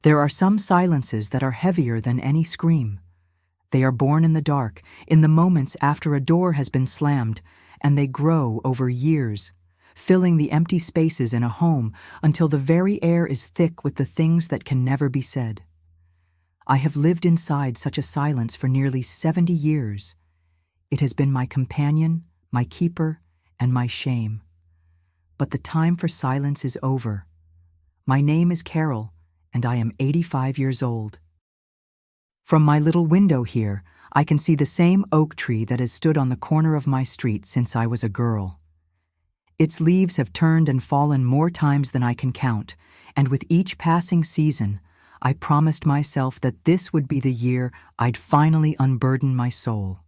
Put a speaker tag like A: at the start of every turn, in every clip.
A: There are some silences that are heavier than any scream. They are born in the dark, in the moments after a door has been slammed, and they grow over years, filling the empty spaces in a home until the very air is thick with the things that can never be said. I have lived inside such a silence for nearly 70 years. It has been my companion, my keeper, and my shame. But the time for silence is over. My name is Carol, and I am 85 years old. From my little window here, I can see the same oak tree that has stood on the corner of my street since I was a girl. Its leaves have turned and fallen more times than I can count, and with each passing season, I promised myself that this would be the year I'd finally unburden my soul.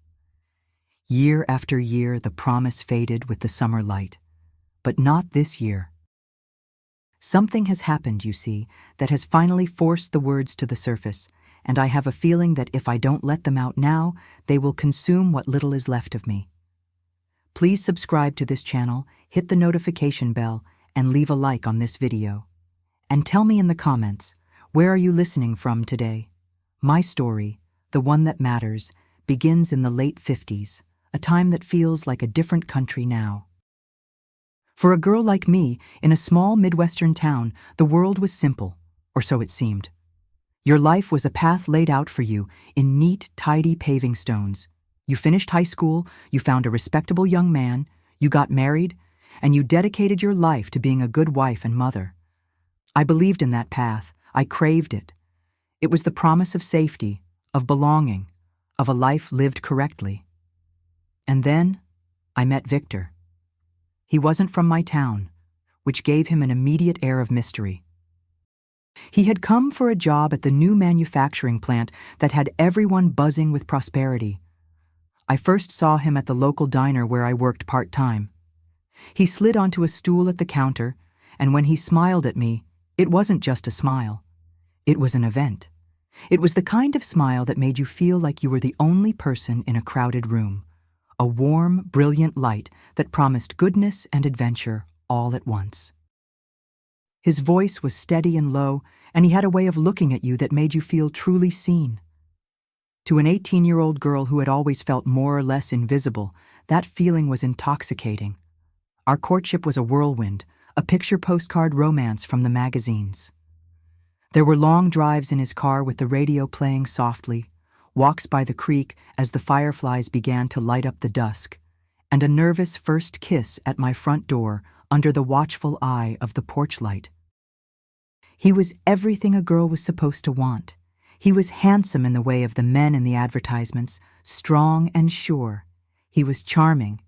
A: Year after year, the promise faded with the summer light, but not this year. Something has happened, you see, that has finally forced the words to the surface, and I have a feeling that if I don't let them out now, they will consume what little is left of me. Please subscribe to this channel, hit the notification bell, and leave a like on this video. And tell me in the comments, where are you listening from today? My story, the one that matters, begins in the late 50s, a time that feels like a different country now. For a girl like me, in a small Midwestern town, the world was simple, or so it seemed. Your life was a path laid out for you in neat, tidy paving stones. You finished high school, you found a respectable young man, you got married, and you dedicated your life to being a good wife and mother. I believed in that path. I craved it. It was the promise of safety, of belonging, of a life lived correctly. And then I met Victor. He wasn't from my town, which gave him an immediate air of mystery. He had come for a job at the new manufacturing plant that had everyone buzzing with prosperity. I first saw him at the local diner where I worked part-time. He slid onto a stool at the counter, and when he smiled at me, it wasn't just a smile. It was an event. It was the kind of smile that made you feel like you were the only person in a crowded room. A warm, brilliant light that promised goodness and adventure all at once. His voice was steady and low, and he had a way of looking at you that made you feel truly seen. To an 18-year-old girl who had always felt more or less invisible, that feeling was intoxicating. Our courtship was a whirlwind, a picture postcard romance from the magazines. There were long drives in his car with the radio playing softly, walks by the creek as the fireflies began to light up the dusk, and a nervous first kiss at my front door under the watchful eye of the porch light. He was everything a girl was supposed to want. He was handsome in the way of the men in the advertisements, strong and sure. He was charming,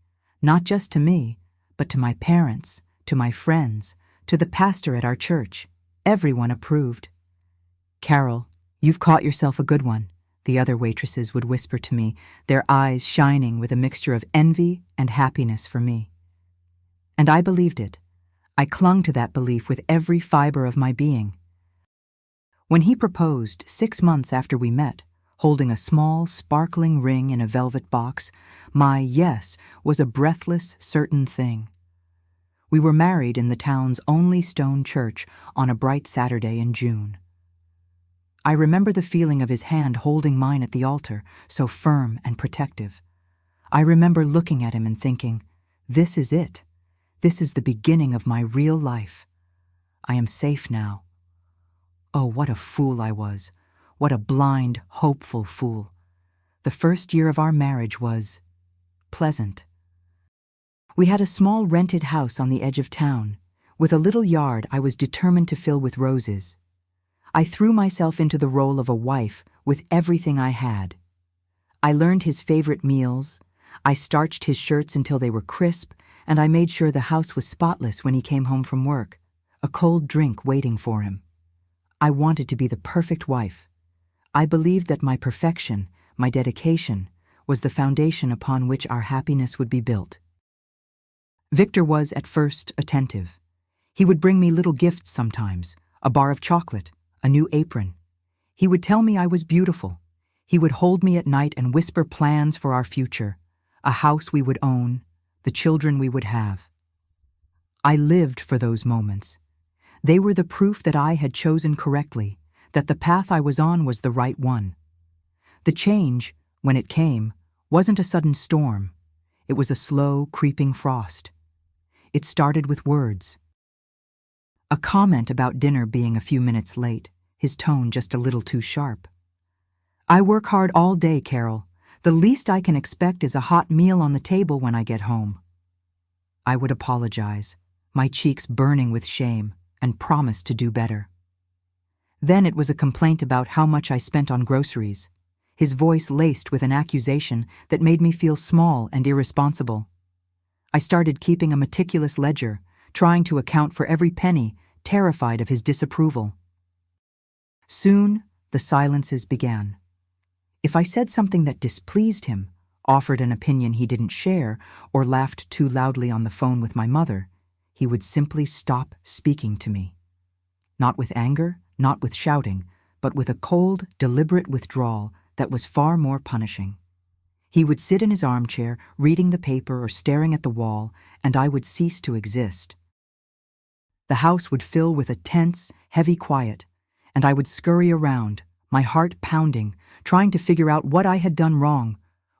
A: not just to me, but to my parents, to my friends, to the pastor at our church. Everyone approved. "Carol, you've caught yourself a good one," the other waitresses would whisper to me, their eyes shining with a mixture of envy and happiness for me. And I believed it. I clung to that belief with every fiber of my being. When he proposed 6 months after we met, holding a small, sparkling ring in a velvet box, my yes was a breathless, certain thing. We were married in the town's only stone church on a bright Saturday in June. I remember the feeling of his hand holding mine at the altar, so firm and protective. I remember looking at him and thinking, this is it. This is the beginning of my real life. I am safe now. Oh, what a fool I was. What a blind, hopeful fool. The first year of our marriage was pleasant. We had a small rented house on the edge of town, with a little yard I was determined to fill with roses. I threw myself into the role of a wife with everything I had. I learned his favorite meals, I starched his shirts until they were crisp, and I made sure the house was spotless when he came home from work, a cold drink waiting for him. I wanted to be the perfect wife. I believed that my perfection, my dedication, was the foundation upon which our happiness would be built. Victor was, at first, attentive. He would bring me little gifts sometimes, a bar of chocolate, a new apron. He would tell me I was beautiful. He would hold me at night and whisper plans for our future, a house we would own, the children we would have. I lived for those moments. They were the proof that I had chosen correctly, that the path I was on was the right one. The change, when it came, wasn't a sudden storm. It was a slow, creeping frost. It started with words. A comment about dinner being a few minutes late, his tone just a little too sharp. "I work hard all day, Carol. The least I can expect is a hot meal on the table when I get home." I would apologize, my cheeks burning with shame, and promise to do better. Then it was a complaint about how much I spent on groceries, his voice laced with an accusation that made me feel small and irresponsible. I started keeping a meticulous ledger, trying to account for every penny, terrified of his disapproval. Soon, the silences began. If I said something that displeased him, offered an opinion he didn't share, or laughed too loudly on the phone with my mother, he would simply stop speaking to me. Not with anger, not with shouting, but with a cold, deliberate withdrawal that was far more punishing. He would sit in his armchair, reading the paper or staring at the wall, and I would cease to exist. The house would fill with a tense, heavy quiet, and I would scurry around, my heart pounding, trying to figure out what I had done wrong,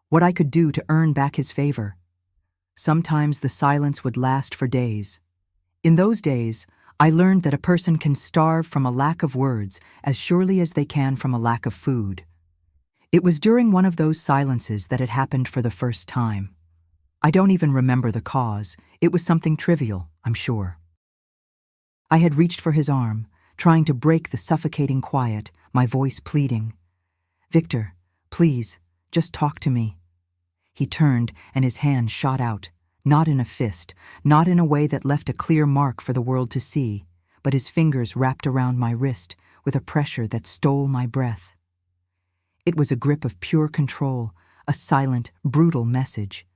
A: what I could do to earn back his favor. Sometimes the silence would last for days. In those days, I learned that a person can starve from a lack of words as surely as they can from a lack of food. It was during one of those silences that it happened for the first time. I don't even remember the cause. It was something trivial, I'm sure. I had reached for his arm, trying to break the suffocating quiet, my voice pleading. "Victor, please, just talk to me." He turned and his hand shot out, not in a fist, not in a way that left a clear mark for the world to see, but his fingers wrapped around my wrist with a pressure that stole my breath. It was a grip of pure control, a silent, brutal message.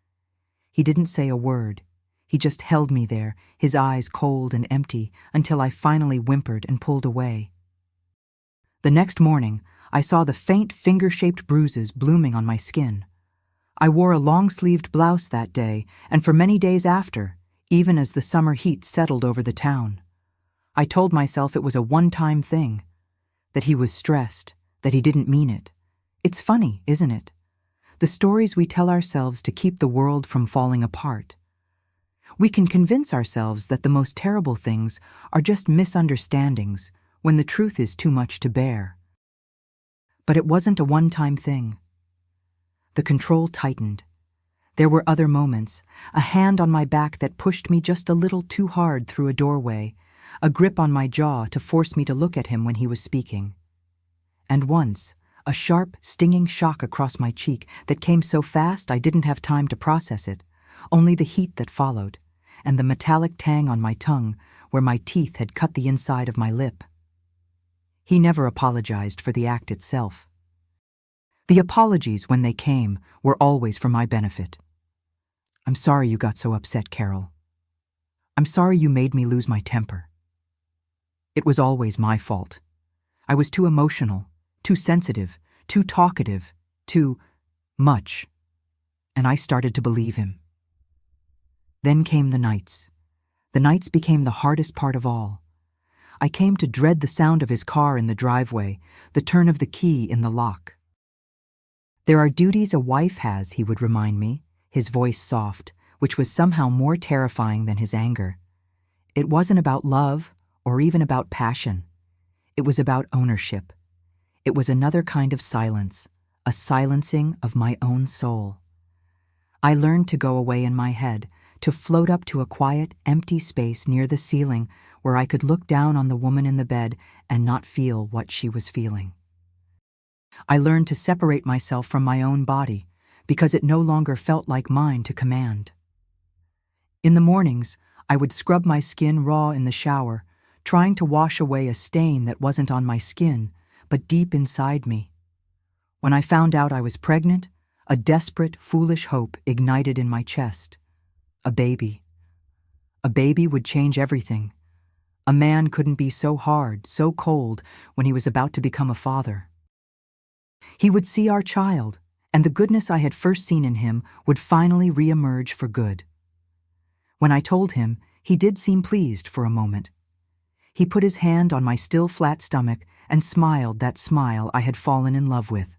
A: He didn't say a word. He just held me there, his eyes cold and empty, until I finally whimpered and pulled away. The next morning, I saw the faint finger-shaped bruises blooming on my skin. I wore a long-sleeved blouse that day, and for many days after, even as the summer heat settled over the town. I told myself it was a one-time thing, that he was stressed, that he didn't mean it. It's funny, isn't it? The stories we tell ourselves to keep the world from falling apart. We can convince ourselves that the most terrible things are just misunderstandings when the truth is too much to bear. But it wasn't a one-time thing. The control tightened. There were other moments, a hand on my back that pushed me just a little too hard through a doorway, a grip on my jaw to force me to look at him when he was speaking. And once, a sharp, stinging shock across my cheek that came so fast I didn't have time to process it, only the heat that followed, and the metallic tang on my tongue where my teeth had cut the inside of my lip. He never apologized for the act itself. The apologies, when they came, were always for my benefit. "I'm sorry you got so upset, Carol. I'm sorry you made me lose my temper. It was always my fault. I was too emotional, too sensitive, too talkative, too much." And I started to believe him. Then came the nights. The nights became the hardest part of all. I came to dread the sound of his car in the driveway, the turn of the key in the lock. "There are duties a wife has," he would remind me, his voice soft, which was somehow more terrifying than his anger. It wasn't about love or even about passion. It was about ownership. It was another kind of silence, a silencing of my own soul. I learned to go away in my head, to float up to a quiet, empty space near the ceiling where I could look down on the woman in the bed and not feel what she was feeling. I learned to separate myself from my own body because it no longer felt like mine to command. In the mornings, I would scrub my skin raw in the shower, trying to wash away a stain that wasn't on my skin, but deep inside me. When I found out I was pregnant, a desperate, foolish hope ignited in my chest. A baby. A baby would change everything. A man couldn't be so hard, so cold, when he was about to become a father. He would see our child, and the goodness I had first seen in him would finally re-emerge for good. When I told him, he did seem pleased for a moment. He put his hand on my still flat stomach and smiled that smile I had fallen in love with.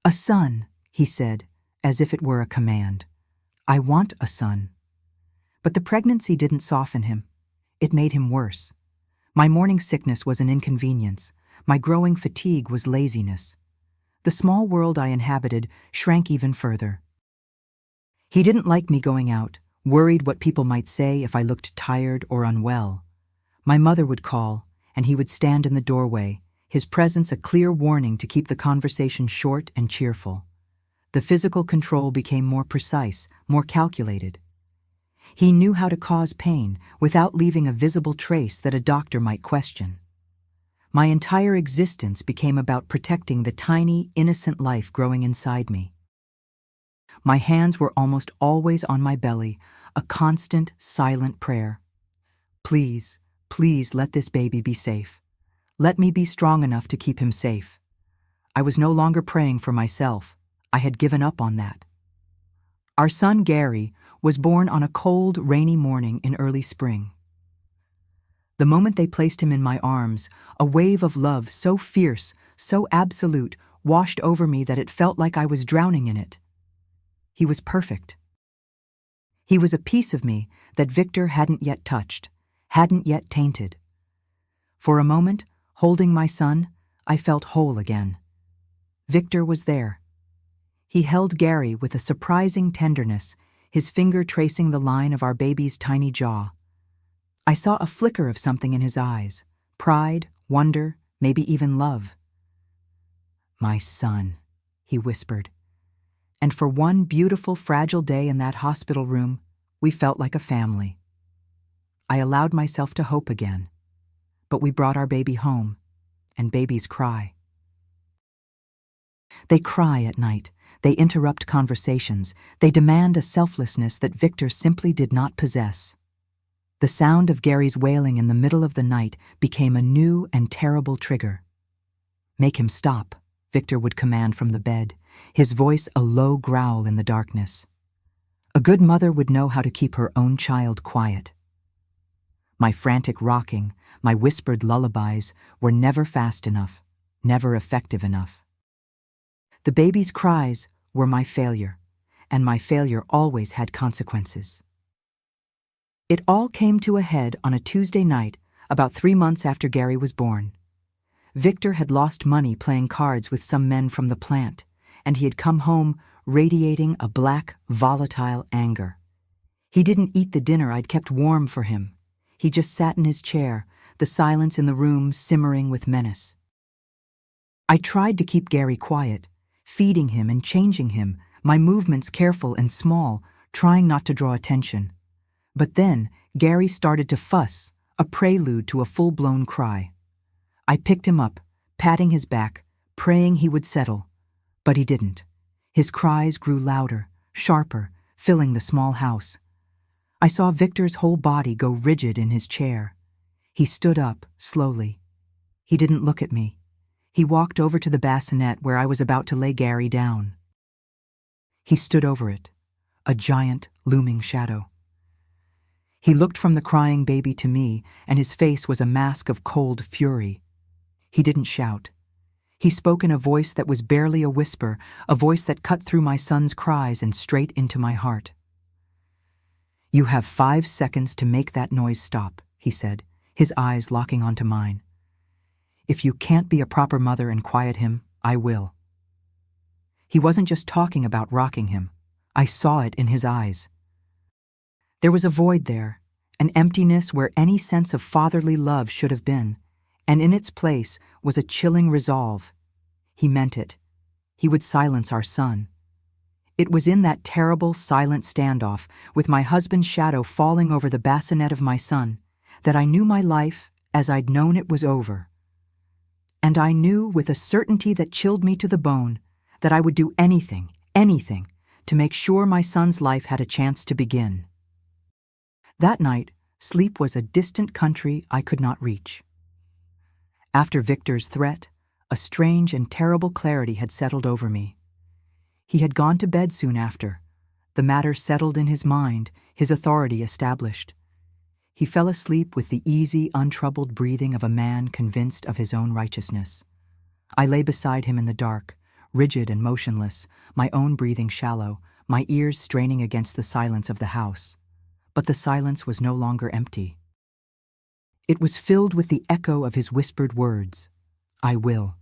A: "A son," he said, as if it were a command. "I want a son." But the pregnancy didn't soften him. It made him worse. My morning sickness was an inconvenience. My growing fatigue was laziness. The small world I inhabited shrank even further. He didn't like me going out, worried what people might say if I looked tired or unwell. My mother would call, and he would stand in the doorway, his presence a clear warning to keep the conversation short and cheerful. The physical control became more precise, more calculated. He knew how to cause pain without leaving a visible trace that a doctor might question. My entire existence became about protecting the tiny, innocent life growing inside me. My hands were almost always on my belly, a constant, silent prayer. Please, please let this baby be safe. Let me be strong enough to keep him safe. I was no longer praying for myself. I had given up on that. Our son Gary was born on a cold, rainy morning in early spring. The moment they placed him in my arms, a wave of love so fierce, so absolute, washed over me that it felt like I was drowning in it. He was perfect. He was a piece of me that Victor hadn't yet touched, hadn't yet tainted. For a moment, holding my son, I felt whole again. Victor was there. He held Gary with a surprising tenderness, his finger tracing the line of our baby's tiny jaw. I saw a flicker of something in his eyes, pride, wonder, maybe even love. "My son," he whispered. And for one beautiful, fragile day in that hospital room, we felt like a family. I allowed myself to hope again. But we brought our baby home, and babies cry. They cry at night. They interrupt conversations. They demand a selflessness that Victor simply did not possess. The sound of Gary's wailing in the middle of the night became a new and terrible trigger. "Make him stop," Victor would command from the bed, his voice a low growl in the darkness. A good mother would know how to keep her own child quiet. My frantic rocking, my whispered lullabies were never fast enough, never effective enough. The baby's cries were my failure, and my failure always had consequences. It all came to a head on a Tuesday night, about 3 months after Gary was born. Victor had lost money playing cards with some men from the plant, and he had come home radiating a black, volatile anger. He didn't eat the dinner I'd kept warm for him. He just sat in his chair, the silence in the room simmering with menace. I tried to keep Gary quiet, feeding him and changing him, my movements careful and small, trying not to draw attention. But then Gary started to fuss, a prelude to a full-blown cry. I picked him up, patting his back, praying he would settle. But he didn't. His cries grew louder, sharper, filling the small house. I saw Victor's whole body go rigid in his chair. He stood up, slowly. He didn't look at me. He walked over to the bassinet where I was about to lay Gary down. He stood over it, a giant, looming shadow. He looked from the crying baby to me, and his face was a mask of cold fury. He didn't shout. He spoke in a voice that was barely a whisper, a voice that cut through my son's cries and straight into my heart. "You have 5 seconds to make that noise stop," he said, his eyes locking onto mine. "If you can't be a proper mother and quiet him, I will." He wasn't just talking about rocking him. I saw it in his eyes. There was a void there, an emptiness where any sense of fatherly love should have been, and in its place was a chilling resolve. He meant it. He would silence our son. It was in that terrible, silent standoff, with my husband's shadow falling over the bassinet of my son, that I knew my life as I'd known it was over. And I knew with a certainty that chilled me to the bone that I would do anything, to make sure my son's life had a chance to begin. That night, sleep was a distant country I could not reach. After Victor's threat, a strange and terrible clarity had settled over me. He had gone to bed soon after, the matter settled in his mind, his authority established. He fell asleep with the easy, untroubled breathing of a man convinced of his own righteousness. I lay beside him in the dark, rigid and motionless, my own breathing shallow, my ears straining against the silence of the house. But the silence was no longer empty. It was filled with the echo of his whispered words, "I will."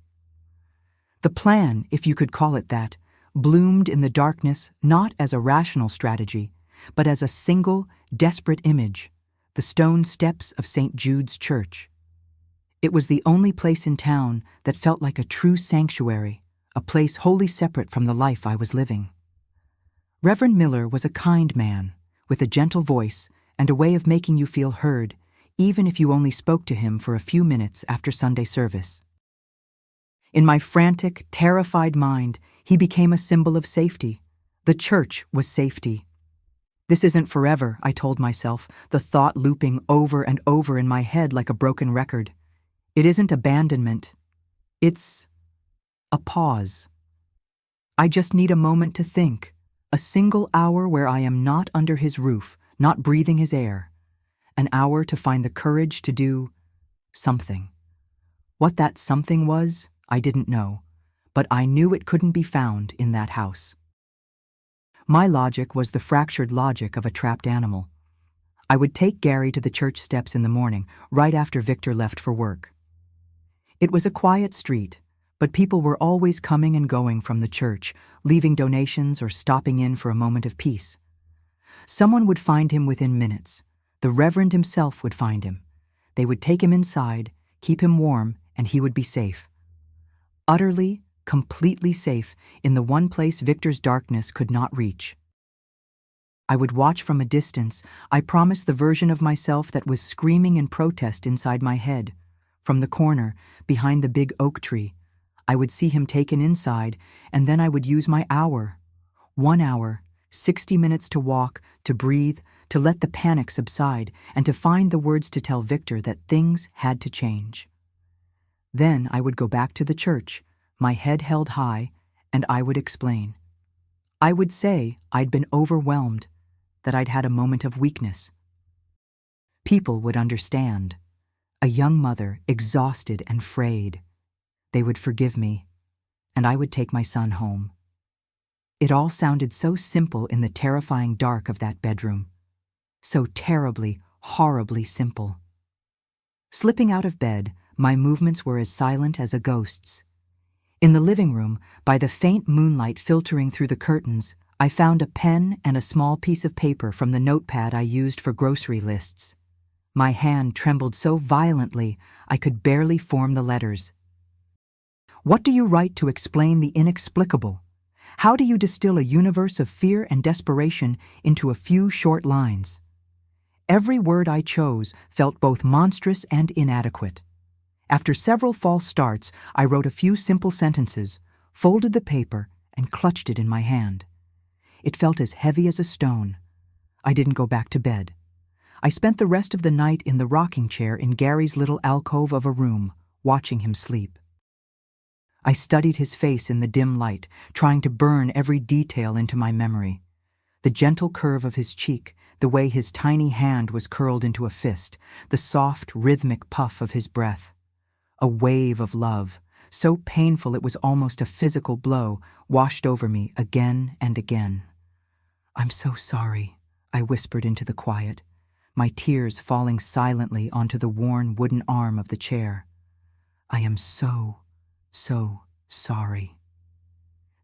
A: The plan, if you could call it that, bloomed in the darkness not as a rational strategy, but as a single, desperate image, the stone steps of St. Jude's Church. It was the only place in town that felt like a true sanctuary, a place wholly separate from the life I was living. Reverend Miller was a kind man, with a gentle voice and a way of making you feel heard, even if you only spoke to him for a few minutes after Sunday service. In my frantic, terrified mind, he became a symbol of safety. The church was safety. This isn't forever, I told myself, the thought looping over and over in my head like a broken record. It isn't abandonment. It's a pause. I just need a moment to think, a single hour where I am not under his roof, not breathing his air, an hour to find the courage to do something. What that something was, I didn't know, but I knew it couldn't be found in that house. My logic was the fractured logic of a trapped animal. I would take Gary to the church steps in the morning, right after Victor left for work. It was a quiet street, but people were always coming and going from the church, leaving donations or stopping in for a moment of peace. Someone would find him within minutes. The Reverend himself would find him. They would take him inside, keep him warm, and he would be safe. Utterly, completely safe in the one place Victor's darkness could not reach. I would watch from a distance. I promised the version of myself that was screaming in protest inside my head. From the corner, behind the big oak tree, I would see him taken inside, and then I would use my hour. 1 hour, 60 minutes to walk, to breathe, to let the panic subside, and to find the words to tell Victor that things had to change. Then I would go back to the church, my head held high, and I would explain. I would say I'd been overwhelmed, that I'd had a moment of weakness. People would understand. A young mother, exhausted and frayed. They would forgive me, and I would take my son home. It all sounded so simple in the terrifying dark of that bedroom. So terribly, horribly simple. Slipping out of bed, my movements were as silent as a ghost's. In the living room, by the faint moonlight filtering through the curtains, I found a pen and a small piece of paper from the notepad I used for grocery lists. My hand trembled so violently I could barely form the letters. What do you write to explain the inexplicable? How do you distill a universe of fear and desperation into a few short lines? Every word I chose felt both monstrous and inadequate. After several false starts, I wrote a few simple sentences, folded the paper, and clutched it in my hand. It felt as heavy as a stone. I didn't go back to bed. I spent the rest of the night in the rocking chair in Gary's little alcove of a room, watching him sleep. I studied his face in the dim light, trying to burn every detail into my memory. The gentle curve of his cheek, the way his tiny hand was curled into a fist, the soft, rhythmic puff of his breath. A wave of love, so painful it was almost a physical blow, washed over me again and again. "I'm so sorry," I whispered into the quiet, my tears falling silently onto the worn wooden arm of the chair. "I am so sorry.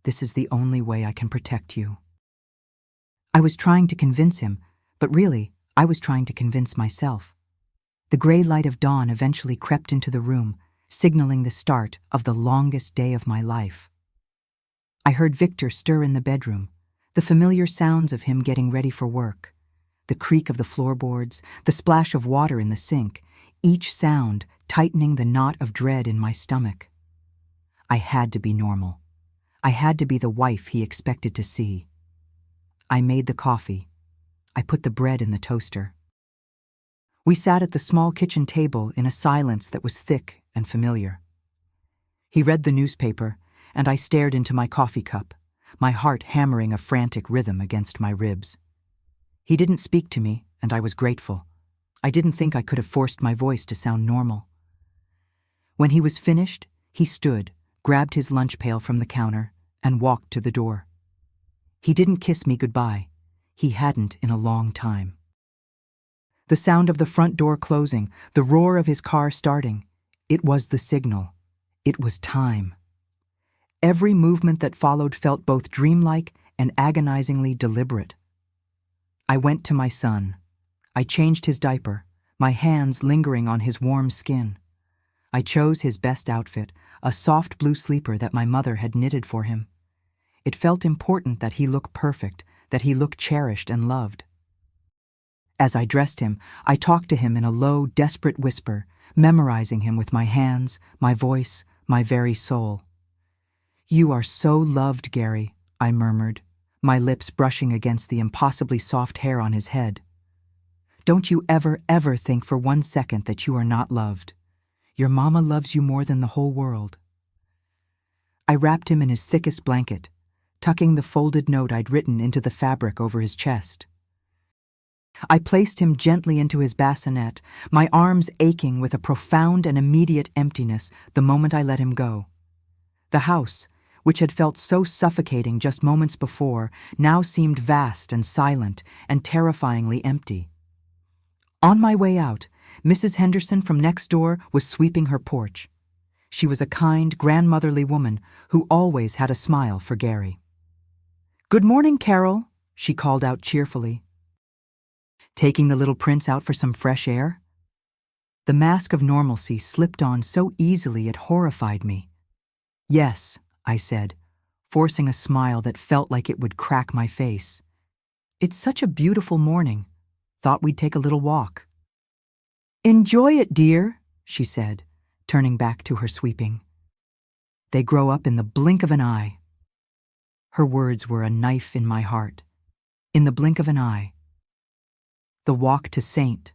A: This is the only way I can protect you." I was trying to convince him, but really, I was trying to convince myself. The gray light of dawn eventually crept into the room, signaling the start of the longest day of my life. I heard Victor stir in the bedroom, the familiar sounds of him getting ready for work, the creak of the floorboards, the splash of water in the sink, each sound tightening the knot of dread in my stomach. I had to be normal. I had to be the wife he expected to see. I made the coffee. I put the bread in the toaster. We sat at the small kitchen table in a silence that was thick and familiar. He read the newspaper, and I stared into my coffee cup, my heart hammering a frantic rhythm against my ribs. He didn't speak to me, and I was grateful. I didn't think I could have forced my voice to sound normal. When he was finished, he stood, grabbed his lunch pail from the counter, and walked to the door. He didn't kiss me goodbye. He hadn't in a long time. The sound of the front door closing, the roar of his car starting, it was the signal. It was time. Every movement that followed felt both dreamlike and agonizingly deliberate. I went to my son. I changed his diaper, my hands lingering on his warm skin. I chose his best outfit, a soft blue sleeper that my mother had knitted for him. It felt important that he look perfect, that he look cherished and loved. As I dressed him, I talked to him in a low, desperate whisper, memorizing him with my hands, my voice, my very soul. "You are so loved, Gary," I murmured, my lips brushing against the impossibly soft hair on his head. "Don't you ever, ever think for 1 second that you are not loved. Your mama loves you more than the whole world." I wrapped him in his thickest blanket, tucking the folded note I'd written into the fabric over his chest. I placed him gently into his bassinet, my arms aching with a profound and immediate emptiness the moment I let him go. The house, which had felt so suffocating just moments before, now seemed vast and silent and terrifyingly empty. On my way out, Mrs. Henderson from next door was sweeping her porch. She was a kind, grandmotherly woman who always had a smile for Gary. "Good morning, Carol," she called out cheerfully. "Taking the little prince out for some fresh air?" The mask of normalcy slipped on so easily it horrified me. "Yes," I said, forcing a smile that felt like it would crack my face. "It's such a beautiful morning. Thought we'd take a little walk." "Enjoy it, dear," she said, turning back to her sweeping. "They grow up in the blink of an eye." Her words were a knife in my heart. In the blink of an eye. The walk to St.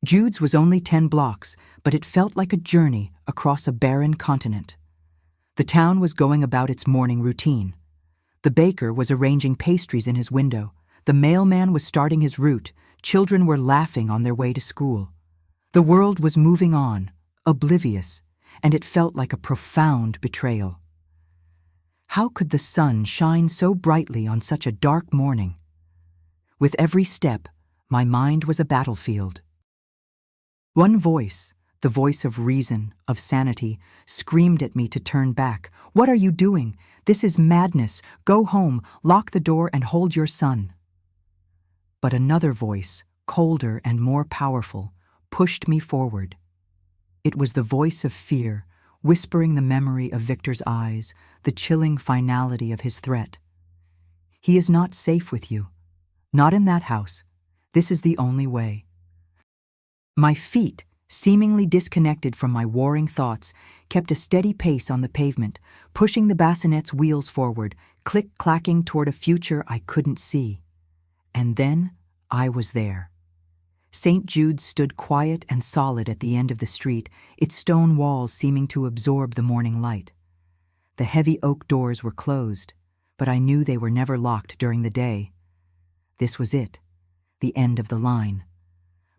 A: Jude's was only 10 blocks, but it felt like a journey across a barren continent. The town was going about its morning routine. The baker was arranging pastries in his window. The mailman was starting his route. Children were laughing on their way to school. The world was moving on, oblivious, and it felt like a profound betrayal. How could the sun shine so brightly on such a dark morning? With every step, my mind was a battlefield. One voice, the voice of reason, of sanity, screamed at me to turn back. "What are you doing? This is madness. Go home, lock the door, and hold your son." But another voice, colder and more powerful, pushed me forward. It was the voice of fear, whispering the memory of Victor's eyes, the chilling finality of his threat. "He is not safe with you. Not in that house. This is the only way." My feet, seemingly disconnected from my warring thoughts, kept a steady pace on the pavement, pushing the bassinet's wheels forward, click-clacking toward a future I couldn't see. And then I was there. St. Jude's stood quiet and solid at the end of the street, its stone walls seeming to absorb the morning light. The heavy oak doors were closed, but I knew they were never locked during the day. This was it, the end of the line.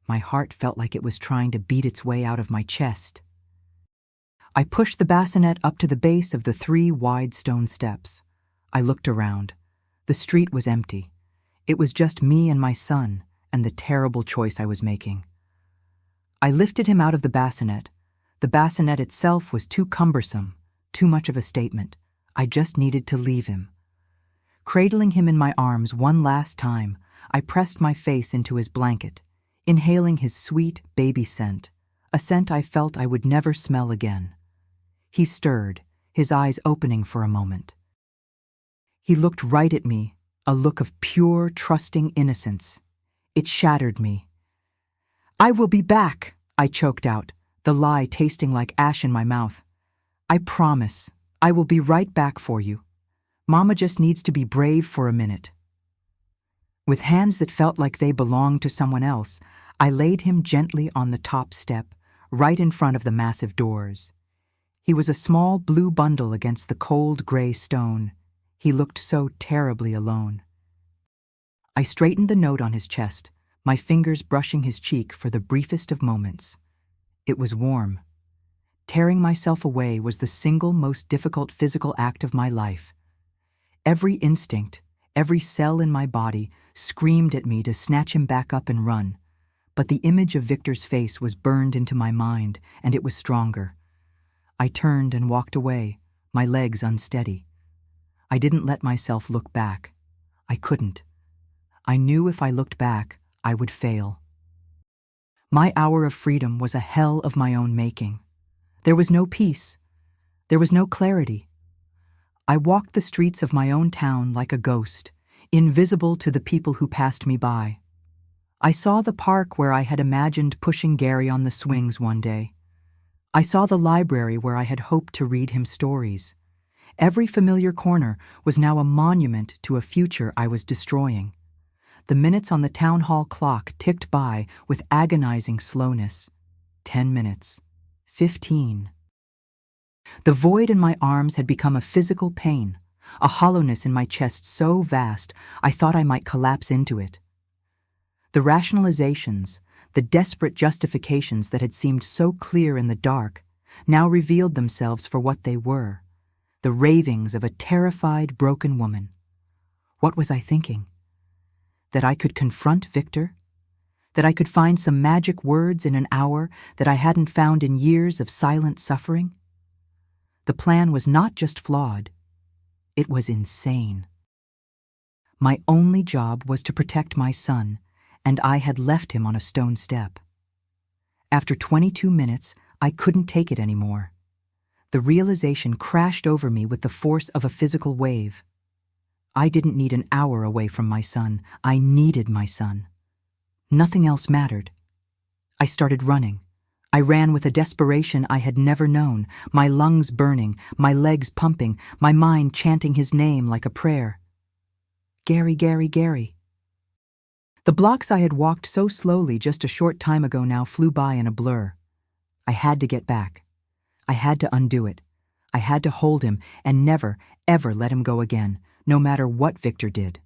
A: My heart felt like it was trying to beat its way out of my chest. I pushed the bassinet up to the base of the 3 wide stone steps. I looked around. The street was empty. It was just me and my son, and the terrible choice I was making. I lifted him out of the bassinet. The bassinet itself was too cumbersome, too much of a statement. I just needed to leave him. Cradling him in my arms one last time, I pressed my face into his blanket, inhaling his sweet baby scent, a scent I felt I would never smell again. He stirred, his eyes opening for a moment. He looked right at me, a look of pure, trusting innocence. It shattered me. "I will be back," I choked out, the lie tasting like ash in my mouth. "I promise, I will be right back for you. Mama just needs to be brave for a minute." With hands that felt like they belonged to someone else, I laid him gently on the top step, right in front of the massive doors. He was a small blue bundle against the cold gray stone. He looked so terribly alone. I straightened the note on his chest, my fingers brushing his cheek for the briefest of moments. It was warm. Tearing myself away was the single most difficult physical act of my life. Every instinct, every cell in my body screamed at me to snatch him back up and run. But the image of Victor's face was burned into my mind, and it was stronger. I turned and walked away, my legs unsteady. I didn't let myself look back. I couldn't. I knew if I looked back, I would fail. My hour of freedom was a hell of my own making. There was no peace. There was no clarity. I walked the streets of my own town like a ghost, invisible to the people who passed me by. I saw the park where I had imagined pushing Gary on the swings one day. I saw the library where I had hoped to read him stories. Every familiar corner was now a monument to a future I was destroying. The minutes on the town hall clock ticked by with agonizing slowness. 10 minutes. 15. The void in my arms had become a physical pain, a hollowness in my chest so vast I thought I might collapse into it. The rationalizations, the desperate justifications that had seemed so clear in the dark, now revealed themselves for what they were, the ravings of a terrified, broken woman. What was I thinking? That I could confront Victor? That I could find some magic words in an hour that I hadn't found in years of silent suffering? The plan was not just flawed, it was insane. My only job was to protect my son, and I had left him on a stone step. After 22 minutes, I couldn't take it anymore. The realization crashed over me with the force of a physical wave. I didn't need an hour away from my son. I needed my son. Nothing else mattered. I started running. I ran with a desperation I had never known, my lungs burning, my legs pumping, my mind chanting his name like a prayer. Gary, Gary, Gary. The blocks I had walked so slowly just a short time ago now flew by in a blur. I had to get back. I had to undo it. I had to hold him and never, ever let him go again, no matter what Victor did.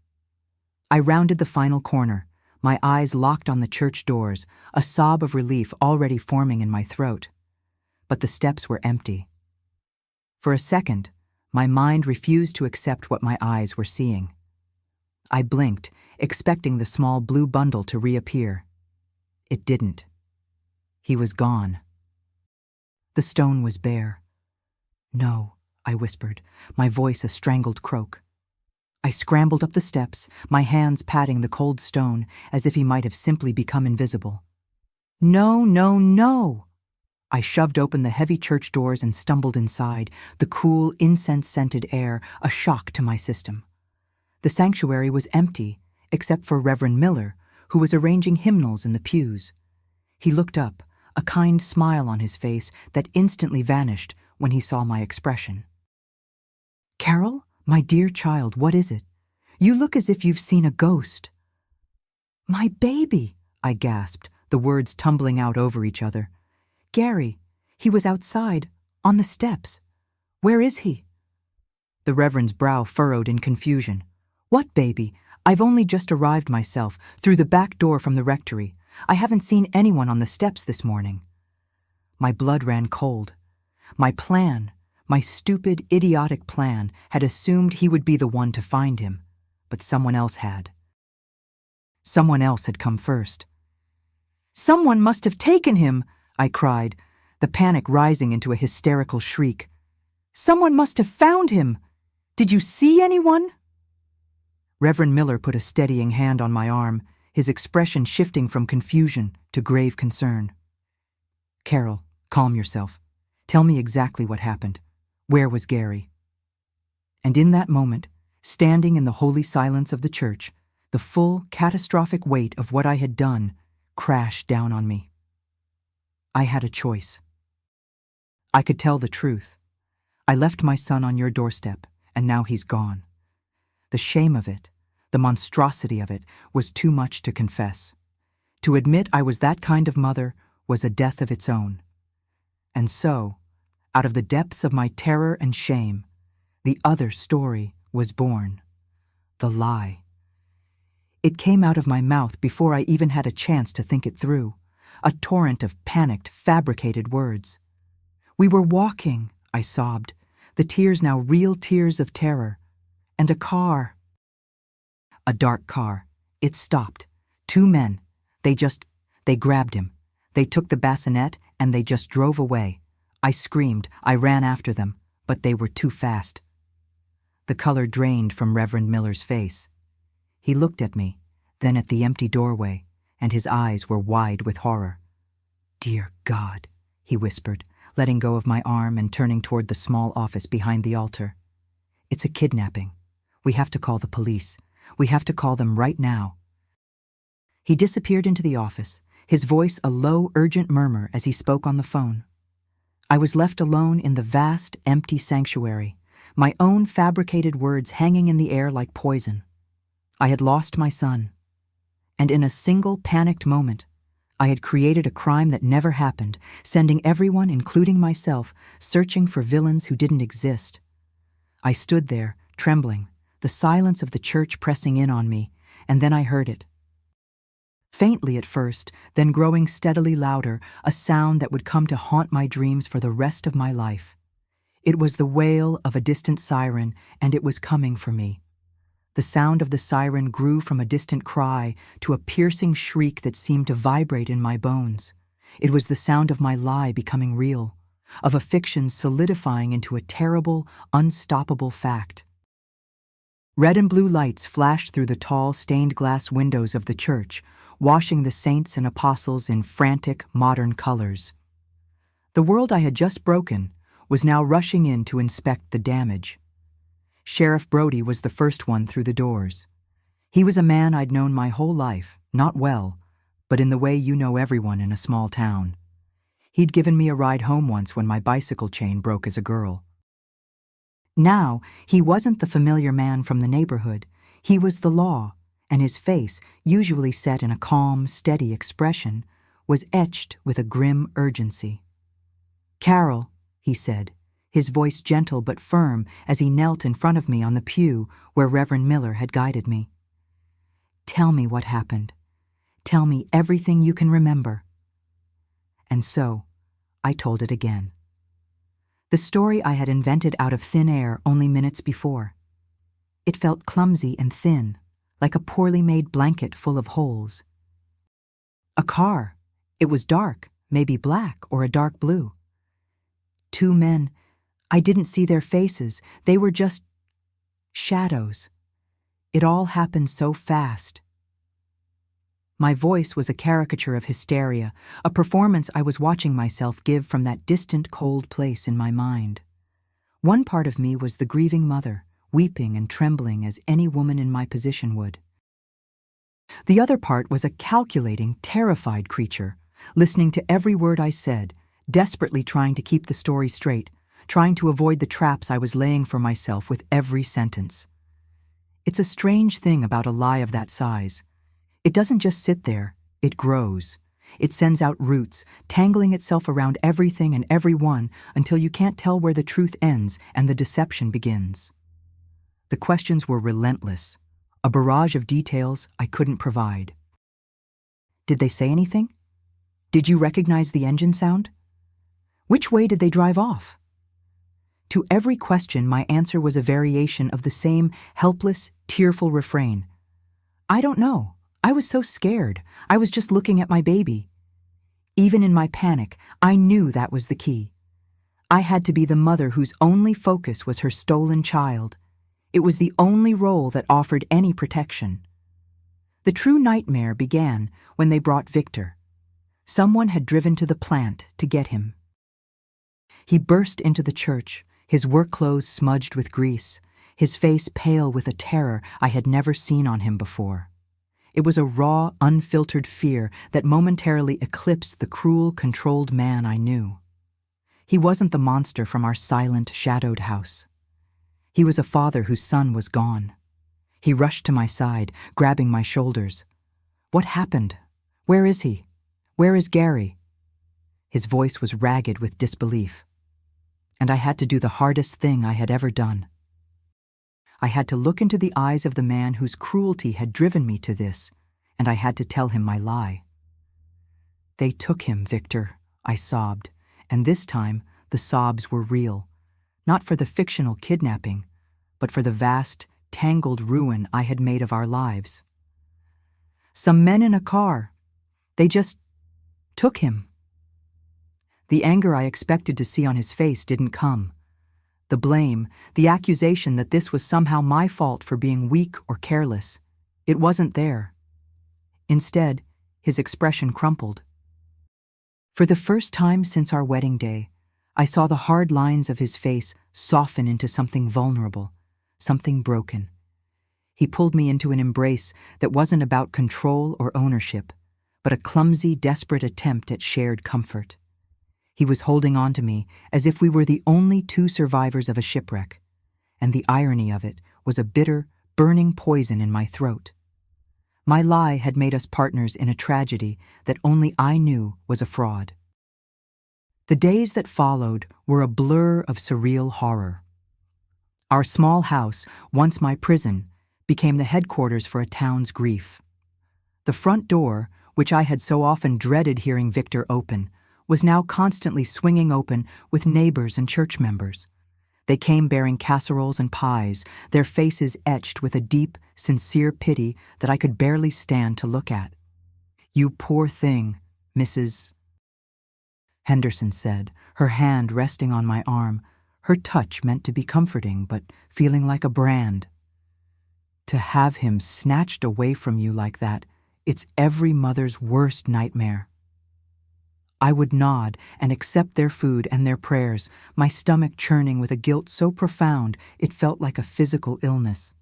A: I rounded the final corner, my eyes locked on the church doors, a sob of relief already forming in my throat. But the steps were empty. For a second, my mind refused to accept what my eyes were seeing. I blinked, expecting the small blue bundle to reappear. It didn't. He was gone. The stone was bare. No, I whispered, my voice a strangled croak. I scrambled up the steps, my hands patting the cold stone as if he might have simply become invisible. No, no, no! I shoved open the heavy church doors and stumbled inside, the cool, incense-scented air a shock to my system. The sanctuary was empty, except for Reverend Miller, who was arranging hymnals in the pews. He looked up, a kind smile on his face that instantly vanished when he saw my expression. "Carol, my dear child, what is it? You look as if you've seen a ghost." "My baby," I gasped, the words tumbling out over each other. "Gary, he was outside, on the steps. Where is he?" The Reverend's brow furrowed in confusion. "What baby? I've only just arrived myself, through the back door from the rectory. I haven't seen anyone on the steps this morning." My blood ran cold. My plan, my stupid, idiotic plan, had assumed he would be the one to find him, but someone else had. Someone else had come first. "Someone must have taken him!" I cried, the panic rising into a hysterical shriek. "Someone must have found him! Did you see anyone?" Reverend Miller put a steadying hand on my arm, his expression shifting from confusion to grave concern. "Carol, calm yourself. Tell me exactly what happened. Where was Gary?" And in that moment, standing in the holy silence of the church, the full, catastrophic weight of what I had done crashed down on me. I had a choice. I could tell the truth. I left my son on your doorstep, and now he's gone. The shame of it, the monstrosity of it, was too much to confess. To admit I was that kind of mother was a death of its own. And so, out of the depths of my terror and shame, the other story was born. The lie. It came out of my mouth before I even had a chance to think it through, a torrent of panicked, fabricated words. "We were walking," I sobbed, the tears now real tears of terror. "And a car." A dark car. It stopped. 2 men. They grabbed him. They took the bassinet and they just drove away. I screamed. I ran after them, but they were too fast. The color drained from Reverend Miller's face. He looked at me, then at the empty doorway, and his eyes were wide with horror. "Dear God," he whispered, letting go of my arm and turning toward the small office behind the altar. "It's a kidnapping. We have to call the police. We have to call them right now." He disappeared into the office, his voice a low, urgent murmur as he spoke on the phone. I was left alone in the vast, empty sanctuary, my own fabricated words hanging in the air like poison. I had lost my son, and in a single panicked moment, I had created a crime that never happened, sending everyone, including myself, searching for villains who didn't exist. I stood there, trembling, the silence of the church pressing in on me, and then I heard it. Faintly at first, then growing steadily louder, a sound that would come to haunt my dreams for the rest of my life. It was the wail of a distant siren, and it was coming for me. The sound of the siren grew from a distant cry to a piercing shriek that seemed to vibrate in my bones. It was the sound of my lie becoming real, of a fiction solidifying into a terrible, unstoppable fact. Red and blue lights flashed through the tall, stained glass windows of the church, washing the saints and apostles in frantic, modern colors. The world I had just broken was now rushing in to inspect the damage. Sheriff Brody was the first one through the doors. He was a man I'd known my whole life, not well, but in the way you know everyone in a small town. He'd given me a ride home once when my bicycle chain broke as a girl. Now, he wasn't the familiar man from the neighborhood. He was the law, and his face, usually set in a calm, steady expression, was etched with a grim urgency. "Carol," he said, his voice gentle but firm as he knelt in front of me on the pew where Reverend Miller had guided me. "Tell me what happened. Tell me everything you can remember." And so, I told it again. The story I had invented out of thin air only minutes before. It felt clumsy and thin, like a poorly made blanket full of holes. A car. It was dark, maybe black or a dark blue. 2 men. I didn't see their faces. They were just shadows. It all happened so fast. My voice was a caricature of hysteria, a performance I was watching myself give from that distant, cold place in my mind. One part of me was the grieving mother, weeping and trembling as any woman in my position would. The other part was a calculating, terrified creature, listening to every word I said, desperately trying to keep the story straight, trying to avoid the traps I was laying for myself with every sentence. It's a strange thing about a lie of that size. It doesn't just sit there, it grows. It sends out roots, tangling itself around everything and everyone until you can't tell where the truth ends and the deception begins. The questions were relentless, a barrage of details I couldn't provide. Did they say anything? Did you recognize the engine sound? Which way did they drive off? To every question, my answer was a variation of the same helpless, tearful refrain. I don't know. I was so scared. I was just looking at my baby. Even in my panic, I knew that was the key. I had to be the mother whose only focus was her stolen child. It was the only role that offered any protection. The true nightmare began when they brought Victor. Someone had driven to the plant to get him. He burst into the church, his work clothes smudged with grease, his face pale with a terror I had never seen on him before. It was a raw, unfiltered fear that momentarily eclipsed the cruel, controlled man I knew. He wasn't the monster from our silent, shadowed house. He was a father whose son was gone. He rushed to my side, grabbing my shoulders. "What happened? Where is he? Where is Gary?" His voice was ragged with disbelief. And I had to do the hardest thing I had ever done. I had to look into the eyes of the man whose cruelty had driven me to this, and I had to tell him my lie. "They took him, Victor," I sobbed, and this time the sobs were real, not for the fictional kidnapping, but for the vast, tangled ruin I had made of our lives. "Some men in a car. They just took him." The anger I expected to see on his face didn't come. The blame, the accusation that this was somehow my fault for being weak or careless, it wasn't there. Instead, his expression crumpled. For the first time since our wedding day, I saw the hard lines of his face soften into something vulnerable, something broken. He pulled me into an embrace that wasn't about control or ownership, but a clumsy, desperate attempt at shared comfort. He was holding on to me as if we were the only two survivors of a shipwreck, and the irony of it was a bitter, burning poison in my throat. My lie had made us partners in a tragedy that only I knew was a fraud. The days that followed were a blur of surreal horror. Our small house, once my prison, became the headquarters for a town's grief. The front door, which I had so often dreaded hearing Victor open, was now constantly swinging open with neighbors and church members. They came bearing casseroles and pies, their faces etched with a deep, sincere pity that I could barely stand to look at. "You poor thing, Mrs. Henderson said, her hand resting on my arm, her touch meant to be comforting but feeling like a brand. "To have him snatched away from you like that, it's every mother's worst nightmare." I would nod and accept their food and their prayers, my stomach churning with a guilt so profound it felt like a physical illness.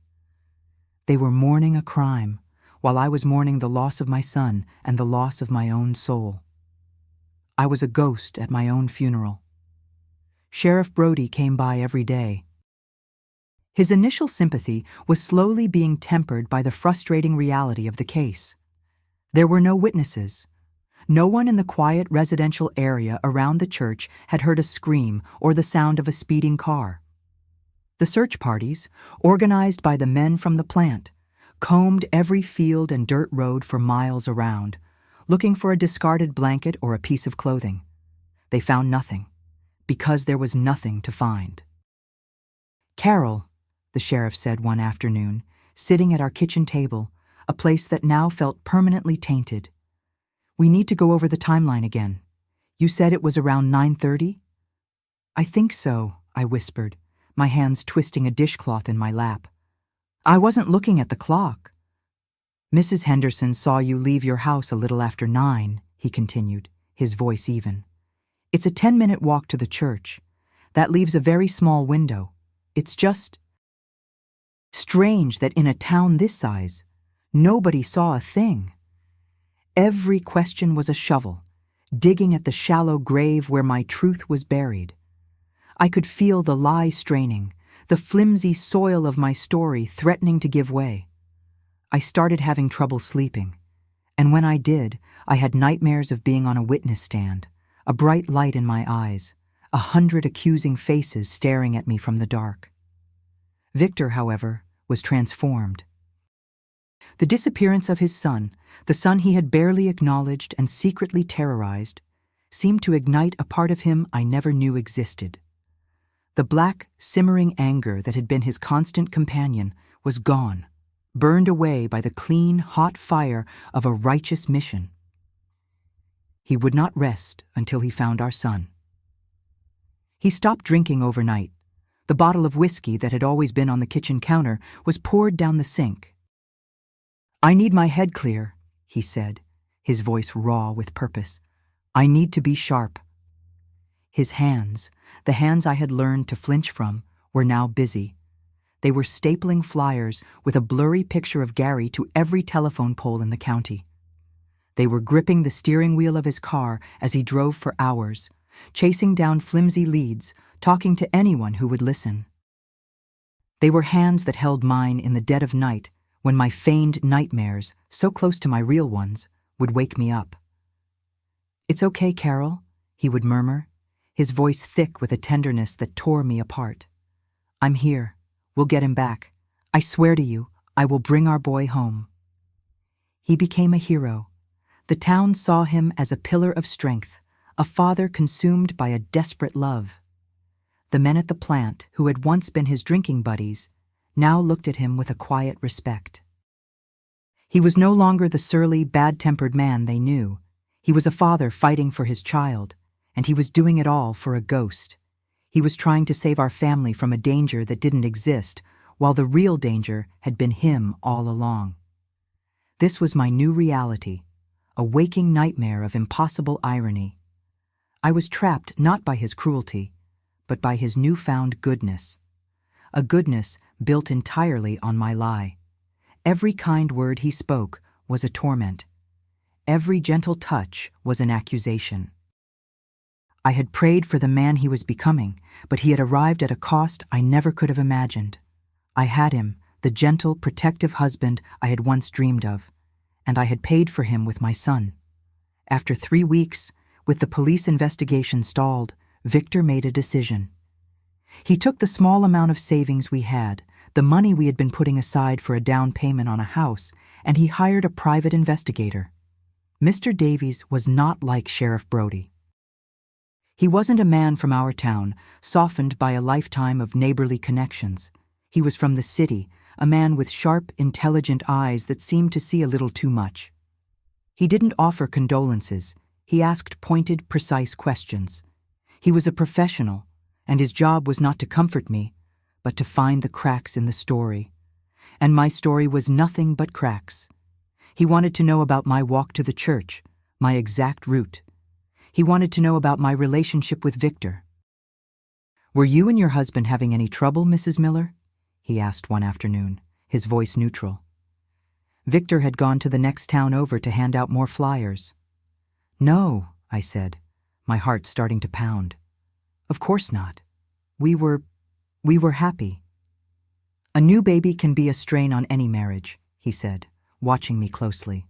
A: They were mourning a crime, while I was mourning the loss of my son and the loss of my own soul. I was a ghost at my own funeral. Sheriff Brody came by every day. His initial sympathy was slowly being tempered by the frustrating reality of the case. There were no witnesses. No one in the quiet residential area around the church had heard a scream or the sound of a speeding car. The search parties, organized by the men from the plant, combed every field and dirt road for miles around, looking for a discarded blanket or a piece of clothing. They found nothing, because there was nothing to find. "Carol," the sheriff said one afternoon, sitting at our kitchen table, a place that now felt permanently tainted. "We need to go over the timeline again. You said it was around 9:30? "I think so," I whispered, my hands twisting a dishcloth in my lap. "I wasn't looking at the clock." "Mrs. Henderson saw you leave your house a little after 9, he continued, his voice even. "It's a 10-minute walk to the church. That leaves a very small window. It's just strange that in a town this size, nobody saw a thing." Every question was a shovel, digging at the shallow grave where my truth was buried. I could feel the lie straining, the flimsy soil of my story threatening to give way. I started having trouble sleeping, and when I did, I had nightmares of being on a witness stand, a bright light in my eyes, 100 accusing faces staring at me from the dark. Victor, however, was transformed. The disappearance of his son, the son he had barely acknowledged and secretly terrorized, seemed to ignite a part of him I never knew existed. The black, simmering anger that had been his constant companion was gone, burned away by the clean, hot fire of a righteous mission. He would not rest until he found our son. He stopped drinking overnight. The bottle of whiskey that had always been on the kitchen counter was poured down the sink. "I need my head clear," he said, his voice raw with purpose. "I need to be sharp." His hands, the hands I had learned to flinch from, were now busy. They were stapling flyers with a blurry picture of Gary to every telephone pole in the county. They were gripping the steering wheel of his car as he drove for hours, chasing down flimsy leads, talking to anyone who would listen. They were hands that held mine in the dead of night, when my feigned nightmares, so close to my real ones, would wake me up. "It's okay, Carol," he would murmur, his voice thick with a tenderness that tore me apart. "I'm here. We'll get him back. I swear to you, I will bring our boy home." He became a hero. The town saw him as a pillar of strength, a father consumed by a desperate love. The men at the plant, who had once been his drinking buddies, now looked at him with a quiet respect. He was no longer the surly, bad-tempered man they knew. He was a father fighting for his child, and he was doing it all for a ghost. He was trying to save our family from a danger that didn't exist, while the real danger had been him all along. This was my new reality, a waking nightmare of impossible irony. I was trapped not by his cruelty, but by his newfound goodness. A goodness built entirely on my lie. Every kind word he spoke was a torment. Every gentle touch was an accusation. I had prayed for the man he was becoming, but he had arrived at a cost I never could have imagined. I had him, the gentle, protective husband I had once dreamed of, and I had paid for him with my son. After 3 weeks, with the police investigation stalled, Victor made a decision. He took the small amount of savings we had, the money we had been putting aside for a down payment on a house, and he hired a private investigator. Mr. Davies was not like Sheriff Brody. He wasn't a man from our town, softened by a lifetime of neighborly connections. He was from the city, a man with sharp, intelligent eyes that seemed to see a little too much. He didn't offer condolences. He asked pointed, precise questions. He was a professional, and his job was not to comfort me, but to find the cracks in the story. And my story was nothing but cracks. He wanted to know about my walk to the church, my exact route. He wanted to know about my relationship with Victor. "Were you and your husband having any trouble, Mrs. Miller?" he asked one afternoon, his voice neutral. Victor had gone to the next town over to hand out more flyers. "No," I said, my heart starting to pound. "Of course not. We were happy." "A new baby can be a strain on any marriage," he said, watching me closely.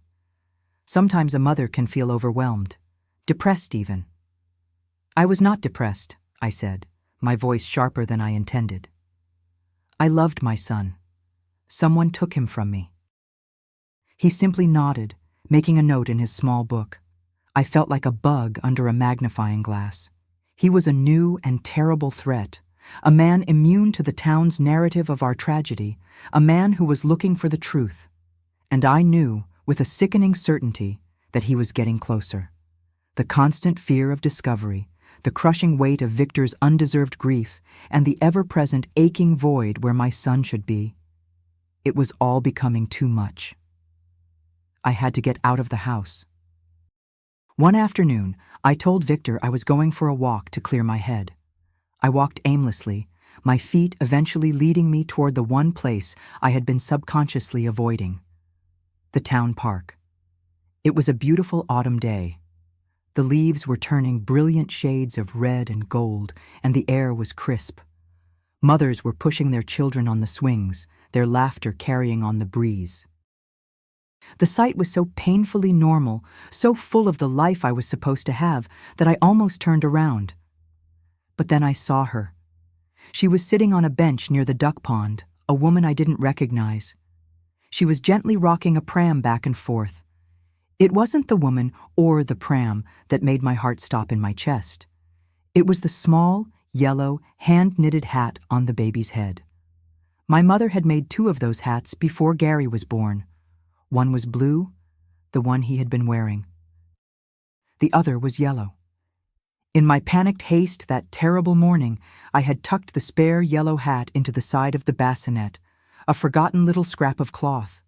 A: "Sometimes a mother can feel overwhelmed, depressed even." "I was not depressed," I said, my voice sharper than I intended. "I loved my son. Someone took him from me." He simply nodded, making a note in his small book. I felt like a bug under a magnifying glass. He was a new and terrible threat, a man immune to the town's narrative of our tragedy, a man who was looking for the truth. And I knew, with a sickening certainty, that he was getting closer. The constant fear of discovery, the crushing weight of Victor's undeserved grief, and the ever-present aching void where my son should be. It was all becoming too much. I had to get out of the house. One afternoon, I told Victor I was going for a walk to clear my head. I walked aimlessly, my feet eventually leading me toward the one place I had been subconsciously avoiding: the town park. It was a beautiful autumn day. The leaves were turning brilliant shades of red and gold, and the air was crisp. Mothers were pushing their children on the swings, their laughter carrying on the breeze. The sight was so painfully normal, so full of the life I was supposed to have, that I almost turned around. But then I saw her. She was sitting on a bench near the duck pond, a woman I didn't recognize. She was gently rocking a pram back and forth. It wasn't the woman or the pram that made my heart stop in my chest. It was the small, yellow, hand-knitted hat on the baby's head. My mother had made 2 of those hats before Gary was born. One was blue, the one he had been wearing. The other was yellow. In my panicked haste that terrible morning, I had tucked the spare yellow hat into the side of the bassinet, a forgotten little scrap of cloth.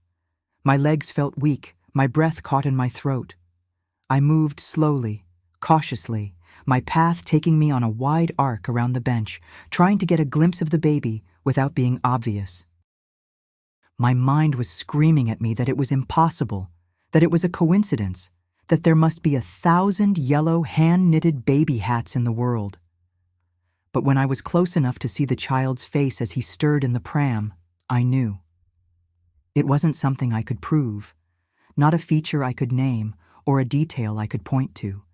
A: My legs felt weak, my breath caught in my throat. I moved slowly, cautiously, my path taking me on a wide arc around the bench, trying to get a glimpse of the baby without being obvious. My mind was screaming at me that it was impossible, that it was a coincidence, that there must be 1,000 yellow hand-knitted baby hats in the world. But when I was close enough to see the child's face as he stirred in the pram, I knew. It wasn't something I could prove, not a feature I could name or a detail I could point to.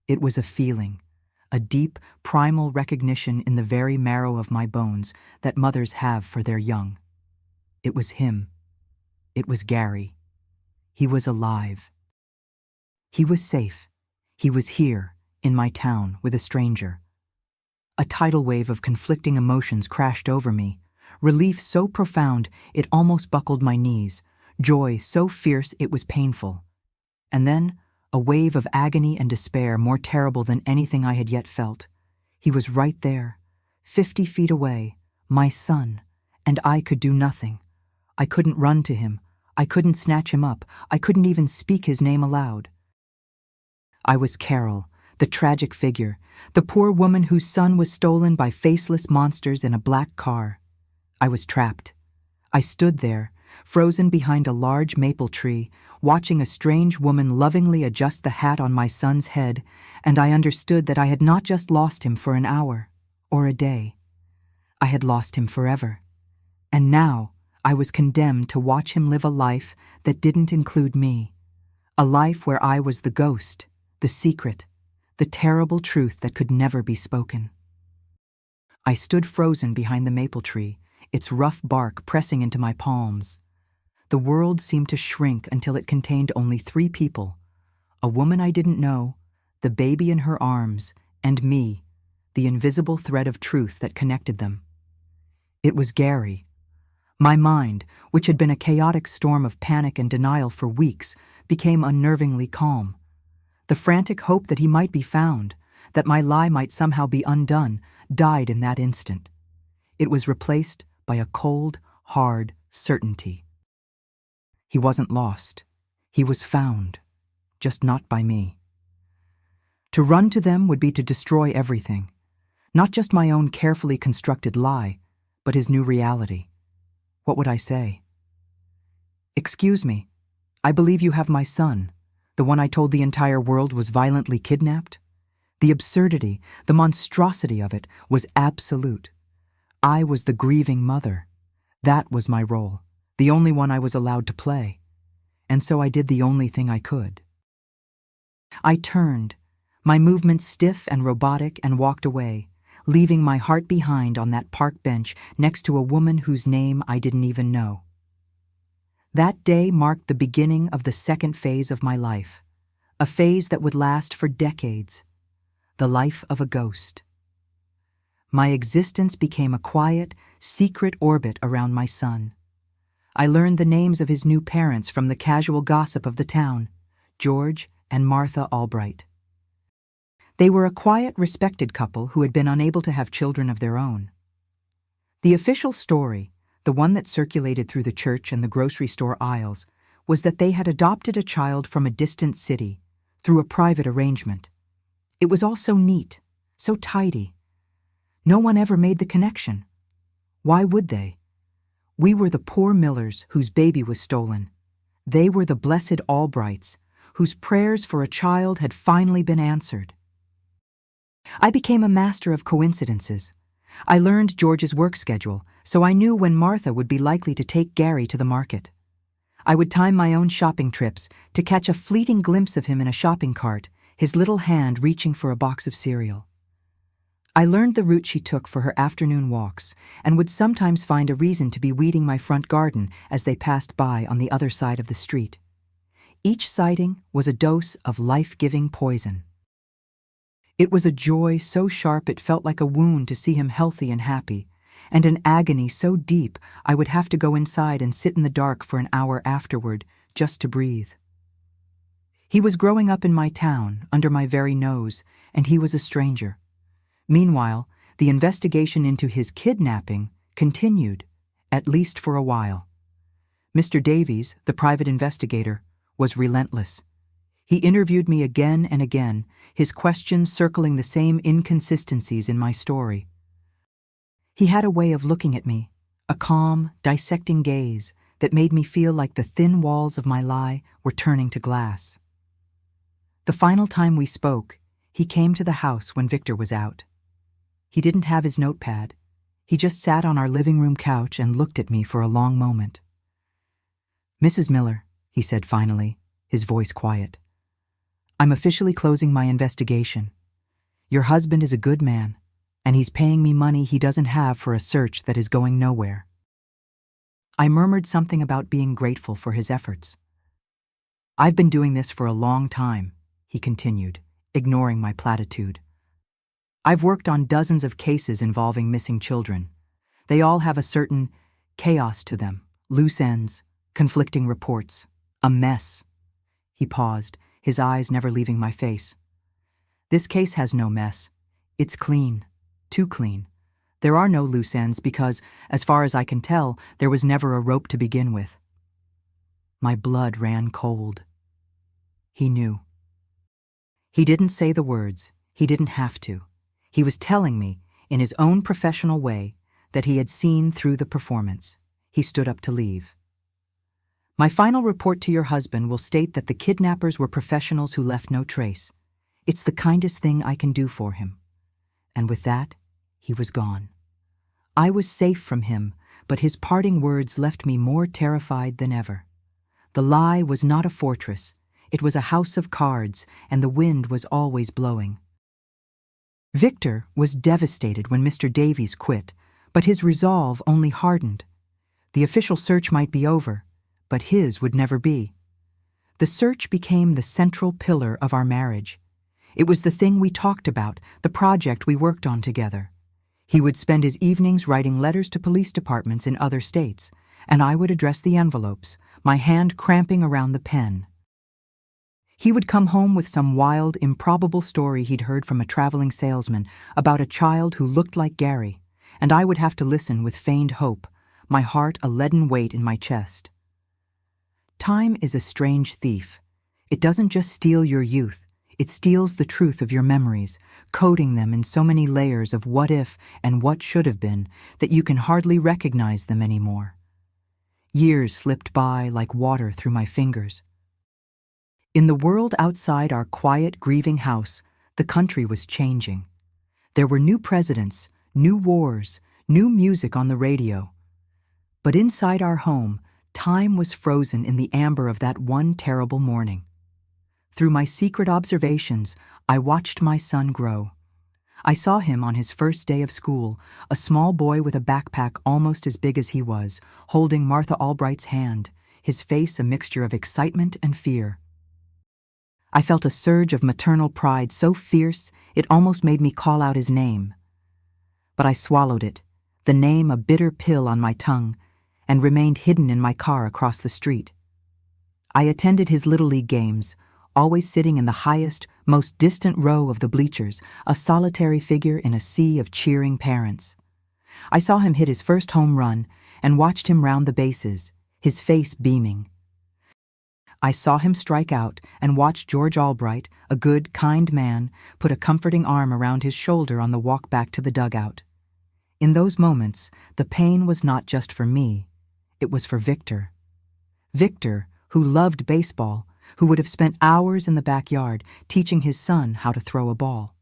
A: It was a feeling, a deep, primal recognition in the very marrow of my bones that mothers have for their young. It was him. It was Gary. He was alive. He was safe. He was here, in my town, with a stranger. A tidal wave of conflicting emotions crashed over me. Relief so profound it almost buckled my knees. Joy so fierce it was painful. And then, a wave of agony and despair more terrible than anything I had yet felt. He was right there, 50 feet away, my son, and I could do nothing. I couldn't run to him. I couldn't snatch him up. I couldn't even speak his name aloud. I was Carol, the tragic figure, the poor woman whose son was stolen by faceless monsters in a black car. I was trapped. I stood there, frozen behind a large maple tree, watching a strange woman lovingly adjust the hat on my son's head, and I understood that I had not just lost him for an hour or a day. I had lost him forever. And now I was condemned to watch him live a life that didn't include me. A life where I was the ghost, the secret, the terrible truth that could never be spoken. I stood frozen behind the maple tree, its rough bark pressing into my palms. The world seemed to shrink until it contained only 3 people: a woman I didn't know, the baby in her arms, and me, the invisible thread of truth that connected them. It was Gary. My mind, which had been a chaotic storm of panic and denial for weeks, became unnervingly calm. The frantic hope that he might be found, that my lie might somehow be undone, died in that instant. It was replaced by a cold, hard certainty. He wasn't lost. He was found, just not by me. To run to them would be to destroy everything, not just my own carefully constructed lie, but his new reality. What would I say? "Excuse me, I believe you have my son, the one I told the entire world was violently kidnapped?" The absurdity, the monstrosity of it was absolute. I was the grieving mother. That was my role, the only one I was allowed to play. And so I did the only thing I could. I turned, my movements stiff and robotic, and walked away, leaving my heart behind on that park bench next to a woman whose name I didn't even know. That day marked the beginning of the second phase of my life, a phase that would last for decades, the life of a ghost. My existence became a quiet, secret orbit around my son. I learned the names of his new parents from the casual gossip of the town, George and Martha Albright. They were a quiet, respected couple who had been unable to have children of their own. The official story, the one that circulated through the church and the grocery store aisles, was that they had adopted a child from a distant city through a private arrangement. It was all so neat, so tidy. No one ever made the connection. Why would they? We were the poor Millers whose baby was stolen. They were the blessed Albrights, whose prayers for a child had finally been answered. I became a master of coincidences. I learned George's work schedule, so I knew when Martha would be likely to take Gary to the market. I would time my own shopping trips to catch a fleeting glimpse of him in a shopping cart, his little hand reaching for a box of cereal. I learned the route she took for her afternoon walks and would sometimes find a reason to be weeding my front garden as they passed by on the other side of the street. Each sighting was a dose of life-giving poison. It was a joy so sharp it felt like a wound to see him healthy and happy, and an agony so deep I would have to go inside and sit in the dark for an hour afterward just to breathe. He was growing up in my town, under my very nose, and he was a stranger. Meanwhile, the investigation into his kidnapping continued, at least for a while. Mr. Davies, the private investigator, was relentless. He interviewed me again and again, his questions circling the same inconsistencies in my story. He had a way of looking at me, a calm, dissecting gaze that made me feel like the thin walls of my lie were turning to glass. The final time we spoke, he came to the house when Victor was out. He didn't have his notepad. He just sat on our living room couch and looked at me for a long moment. "Mrs. Miller," he said finally, his voice quiet, "I'm officially closing my investigation. Your husband is a good man, and he's paying me money he doesn't have for a search that is going nowhere." I murmured something about being grateful for his efforts. "I've been doing this for a long time," he continued, ignoring my platitude. "I've worked on dozens of cases involving missing children. They all have a certain chaos to them, loose ends, conflicting reports, a mess." He paused, his eyes never leaving my face. "This case has no mess. It's clean, too clean. There are no loose ends because, as far as I can tell, there was never a rope to begin with." My blood ran cold. He knew. He didn't say the words. He didn't have to. He was telling me, in his own professional way, that he had seen through the performance. He stood up to leave. "My final report to your husband will state that the kidnappers were professionals who left no trace. It's the kindest thing I can do for him." And with that, he was gone. I was safe from him, but his parting words left me more terrified than ever. The lie was not a fortress. It was a house of cards, and the wind was always blowing. Victor was devastated when Mr. Davies quit, but his resolve only hardened. The official search might be over, but his would never be. The search became the central pillar of our marriage. It was the thing we talked about, the project we worked on together. He would spend his evenings writing letters to police departments in other states, and I would address the envelopes, my hand cramping around the pen. He would come home with some wild, improbable story he'd heard from a traveling salesman about a child who looked like Gary, and I would have to listen with feigned hope, my heart a leaden weight in my chest. Time is a strange thief. It doesn't just steal your youth, it steals the truth of your memories, coating them in so many layers of what if and what should have been that you can hardly recognize them anymore. Years slipped by like water through my fingers. In the world outside our quiet, grieving house, the country was changing. There were new presidents, new wars, new music on the radio. But inside our home, time was frozen in the amber of that one terrible morning. Through my secret observations, I watched my son grow. I saw him on his first day of school, a small boy with a backpack almost as big as he was, holding Martha Albright's hand, his face a mixture of excitement and fear. I felt a surge of maternal pride so fierce it almost made me call out his name. But I swallowed it, the name a bitter pill on my tongue, and remained hidden in my car across the street. I attended his Little League games, always sitting in the highest, most distant row of the bleachers, a solitary figure in a sea of cheering parents. I saw him hit his first home run and watched him round the bases, his face beaming. I saw him strike out and watched George Albright, a good, kind man, put a comforting arm around his shoulder on the walk back to the dugout. In those moments, the pain was not just for me, it was for Victor. Victor, who loved baseball, who would have spent hours in the backyard teaching his son how to throw a ball.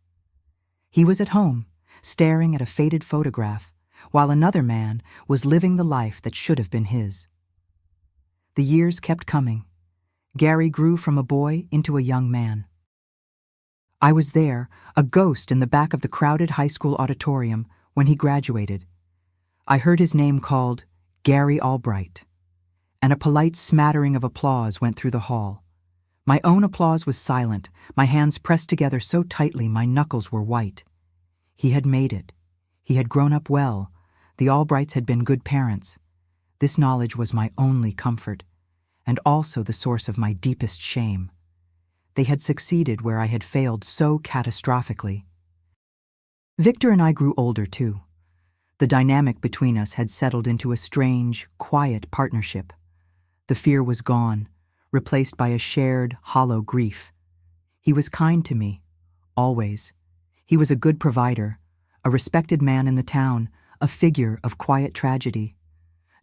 A: He was at home, staring at a faded photograph, while another man was living the life that should have been his. The years kept coming. Gary grew from a boy into a young man. I was there, a ghost in the back of the crowded high school auditorium, when he graduated. I heard his name called Gary Albright, and a polite smattering of applause went through the hall. My own applause was silent, my hands pressed together so tightly my knuckles were white. He had made it. He had grown up well. The Albrights had been good parents. This knowledge was my only comfort, and also the source of my deepest shame. They had succeeded where I had failed so catastrophically. Victor and I grew older, too. The dynamic between us had settled into a strange, quiet partnership. The fear was gone, replaced by a shared, hollow grief. He was kind to me, always. He was a good provider, a respected man in the town, a figure of quiet tragedy.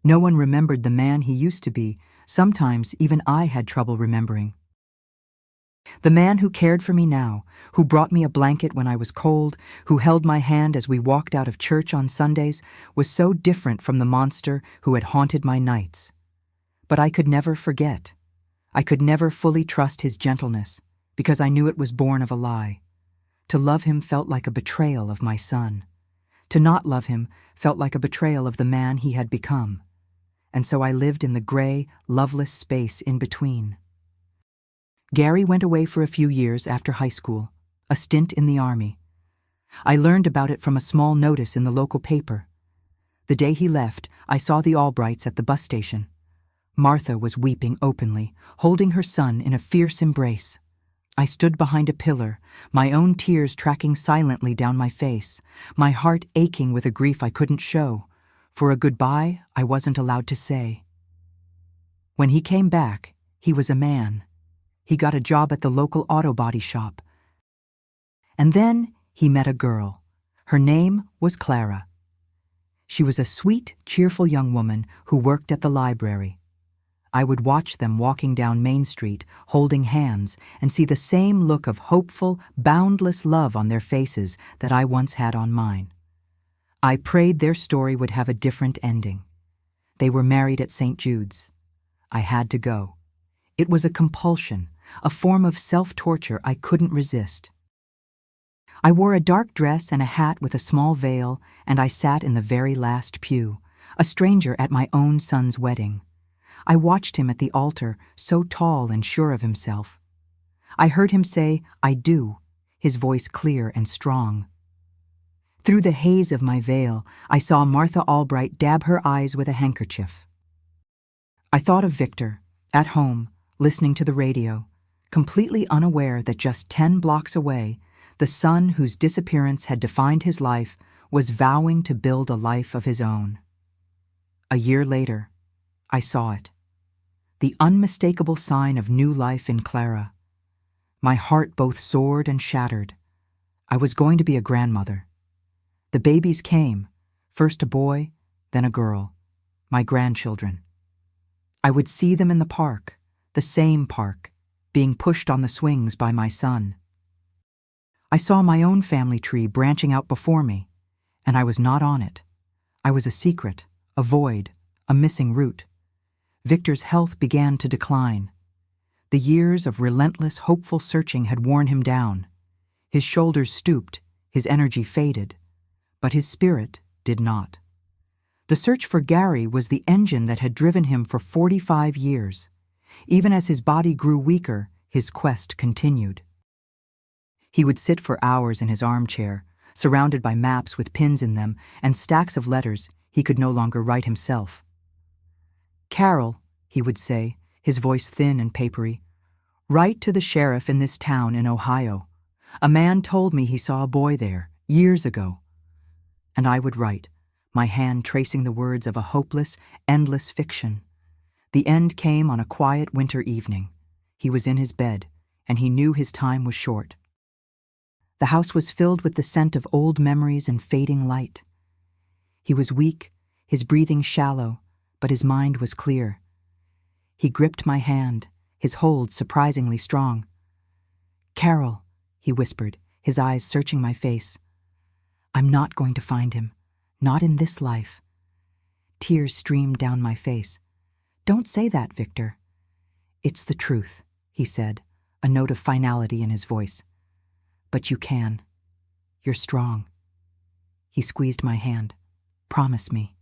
A: No one remembered the man he used to be. Sometimes even I had trouble remembering. The man who cared for me now, who brought me a blanket when I was cold, who held my hand as we walked out of church on Sundays, was so different from the monster who had haunted my nights. But I could never forget. I could never fully trust his gentleness, because I knew it was born of a lie. To love him felt like a betrayal of my son. To not love him felt like a betrayal of the man he had become. and so I lived in the gray, loveless space in between. Gary went away for a few years after high school, a stint in the army. I learned about it from a small notice in the local paper. The day he left, I saw the Albrights at the bus station. Martha was weeping openly, holding her son in a fierce embrace. I stood behind a pillar, my own tears tracking silently down my face, my heart aching with a grief I couldn't show, for a goodbye I wasn't allowed to say. When he came back, he was a man. He got a job at the local auto body shop. And then he met a girl. Her name was Clara. She was a sweet, cheerful young woman who worked at the library. I would watch them walking down Main Street, holding hands, and see the same look of hopeful, boundless love on their faces that I once had on mine. I prayed their story would have a different ending. They were married at St. Jude's. I had to go. It was a compulsion, a form of self-torture I couldn't resist. I wore a dark dress and a hat with a small veil, and I sat in the very last pew, a stranger at my own son's wedding. I watched him at the altar, so tall and sure of himself. I heard him say, "I do," his voice clear and strong. Through the haze of my veil, I saw Martha Albright dab her eyes with a handkerchief. I thought of Victor, at home, listening to the radio, completely unaware that just 10 blocks away, the son whose disappearance had defined his life was vowing to build a life of his own. A year later, I saw it. The unmistakable sign of new life in Clara. My heart both soared and shattered. I was going to be a grandmother. The babies came, first a boy, then a girl, my grandchildren. I would see them in the park, the same park, being pushed on the swings by my son. I saw my own family tree branching out before me, and I was not on it. I was a secret, a void, a missing root. Victor's health began to decline. The years of relentless, hopeful searching had worn him down. His shoulders stooped, his energy faded, but his spirit did not. The search for Gary was the engine that had driven him for 45 years. Even as his body grew weaker, his quest continued. He would sit for hours in his armchair, surrounded by maps with pins in them and stacks of letters he could no longer write himself. "Carol," he would say, his voice thin and papery, "write to the sheriff in this town in Ohio. A man told me he saw a boy there, years ago." And I would write, my hand tracing the words of a hopeless, endless fiction. The end came on a quiet winter evening. He was in his bed, and he knew his time was short. The house was filled with the scent of old memories and fading light. He was weak, his breathing shallow, but his mind was clear. He gripped my hand, his hold surprisingly strong. "Carol," he whispered, his eyes searching my face. "I'm not going to find him, not in this life." Tears streamed down my face. "Don't say that, Victor." "It's the truth," he said, a note of finality in his voice. "But you can. You're strong." He squeezed my hand. "Promise me.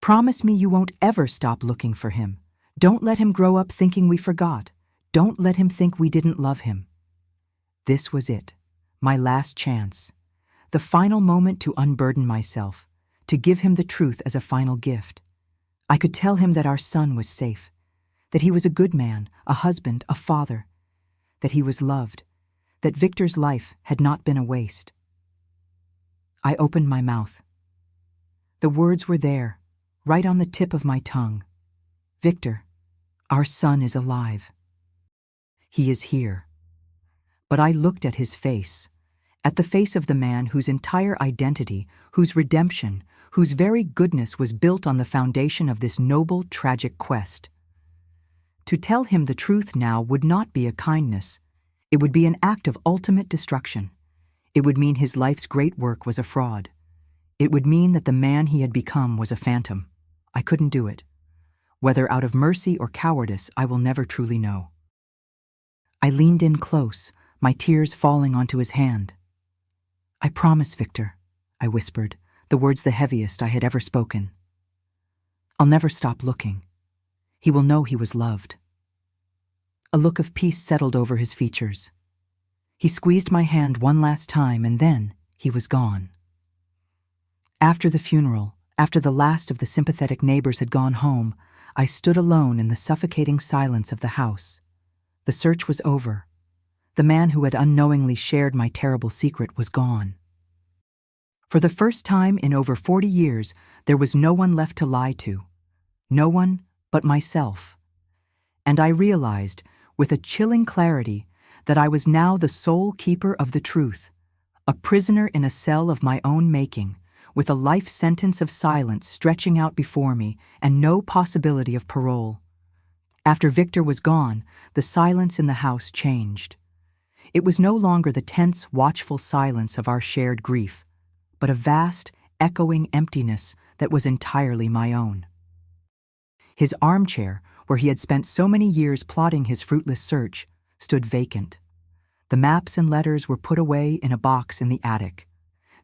A: Promise me you won't ever stop looking for him. Don't let him grow up thinking we forgot. Don't let him think we didn't love him." This was it, my last chance, the final moment to unburden myself, to give him the truth as a final gift. I could tell him that our son was safe, that he was a good man, a husband, a father, that he was loved, that Victor's life had not been a waste. I opened my mouth. The words were there, right on the tip of my tongue. "Victor, our son is alive. He is here." But I looked at his face, at the face of the man whose entire identity, whose redemption, whose very goodness was built on the foundation of this noble, tragic quest. To tell him the truth now would not be a kindness. It would be an act of ultimate destruction. It would mean his life's great work was a fraud. It would mean that the man he had become was a phantom. I couldn't do it. Whether out of mercy or cowardice, I will never truly know. I leaned in close, my tears falling onto his hand. "I promise, Victor," I whispered, the words the heaviest I had ever spoken. I'll never stop looking. He will know he was loved. A look of peace settled over his features. He squeezed my hand one last time, and then he was gone. After the funeral, after the last of the sympathetic neighbors had gone home, I stood alone in the suffocating silence of the house. The search was over. The man who had unknowingly shared my terrible secret was gone. For the first time in over 40 years, there was no one left to lie to. No one but myself. And I realized, with a chilling clarity, that I was now the sole keeper of the truth, a prisoner in a cell of my own making, with a life sentence of silence stretching out before me and no possibility of parole. After Victor was gone, the silence in the house changed. It was no longer the tense, watchful silence of our shared grief, but a vast, echoing emptiness that was entirely my own. His armchair, where he had spent so many years plotting his fruitless search, stood vacant. The maps and letters were put away in a box in the attic.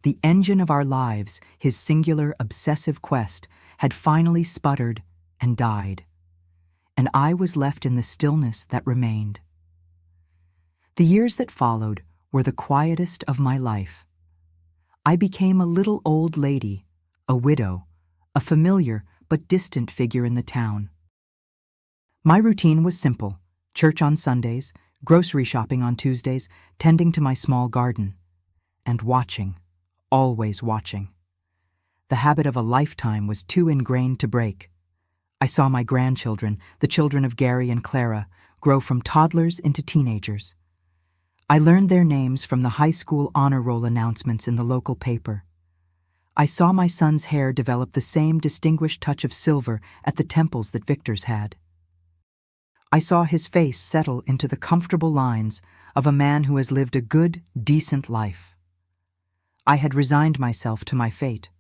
A: The engine of our lives, his singular, obsessive quest, had finally sputtered and died. And I was left in the stillness that remained. The years that followed were the quietest of my life. I became a little old lady, a widow, a familiar but distant figure in the town. My routine was simple: church on Sundays, grocery shopping on Tuesdays, tending to my small garden, and watching, always watching. The habit of a lifetime was too ingrained to break. I saw my grandchildren, the children of Gary and Clara, grow from toddlers into teenagers. I learned their names from the high school honor roll announcements in the local paper. I saw my son's hair develop the same distinguished touch of silver at the temples that Victor's had. I saw his face settle into the comfortable lines of a man who has lived a good, decent life. I had resigned myself to my fate.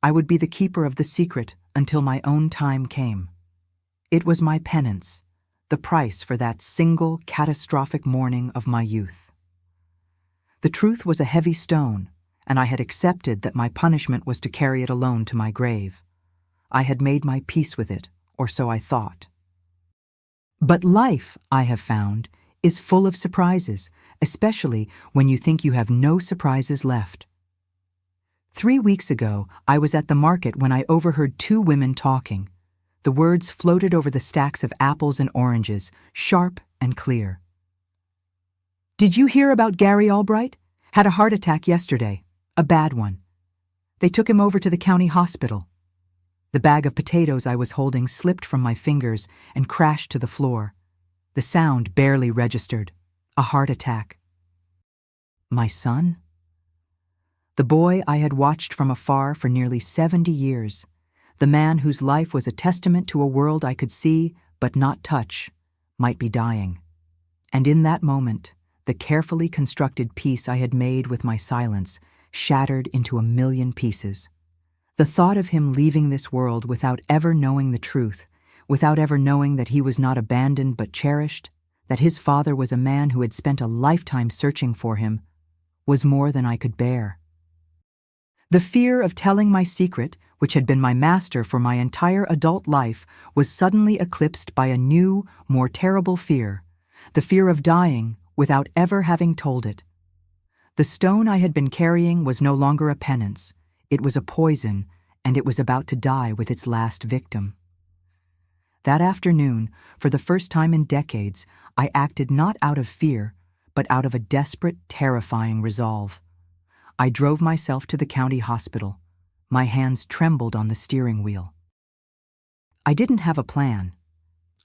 A: I would be the keeper of the secret until my own time came. It was my penance, the price for that single catastrophic morning of my youth. The truth was a heavy stone, and I had accepted that my punishment was to carry it alone to my grave. I had made my peace with it, or so I thought. But life, I have found, is full of surprises, especially when you think you have no surprises left. 3 weeks ago, I was at the market when I overheard 2 women talking. The words floated over the stacks of apples and oranges, sharp and clear. "Did you hear about Gary Albright? Had a heart attack yesterday. A bad one. They took him over to the county hospital." The bag of potatoes I was holding slipped from my fingers and crashed to the floor. The sound barely registered. A heart attack. My son? The boy I had watched from afar for nearly 70 years. The man whose life was a testament to a world I could see but not touch, might be dying. And in that moment, the carefully constructed peace I had made with my silence shattered into a million pieces. The thought of him leaving this world without ever knowing the truth, without ever knowing that he was not abandoned but cherished, that his father was a man who had spent a lifetime searching for him, was more than I could bear. The fear of telling my secret, which had been my master for my entire adult life, was suddenly eclipsed by a new, more terrible fear, the fear of dying without ever having told it. The stone I had been carrying was no longer a penance. It was a poison, and it was about to die with its last victim. That afternoon, for the first time in decades, I acted not out of fear, but out of a desperate, terrifying resolve. I drove myself to the county hospital. My hands trembled on the steering wheel. I didn't have a plan.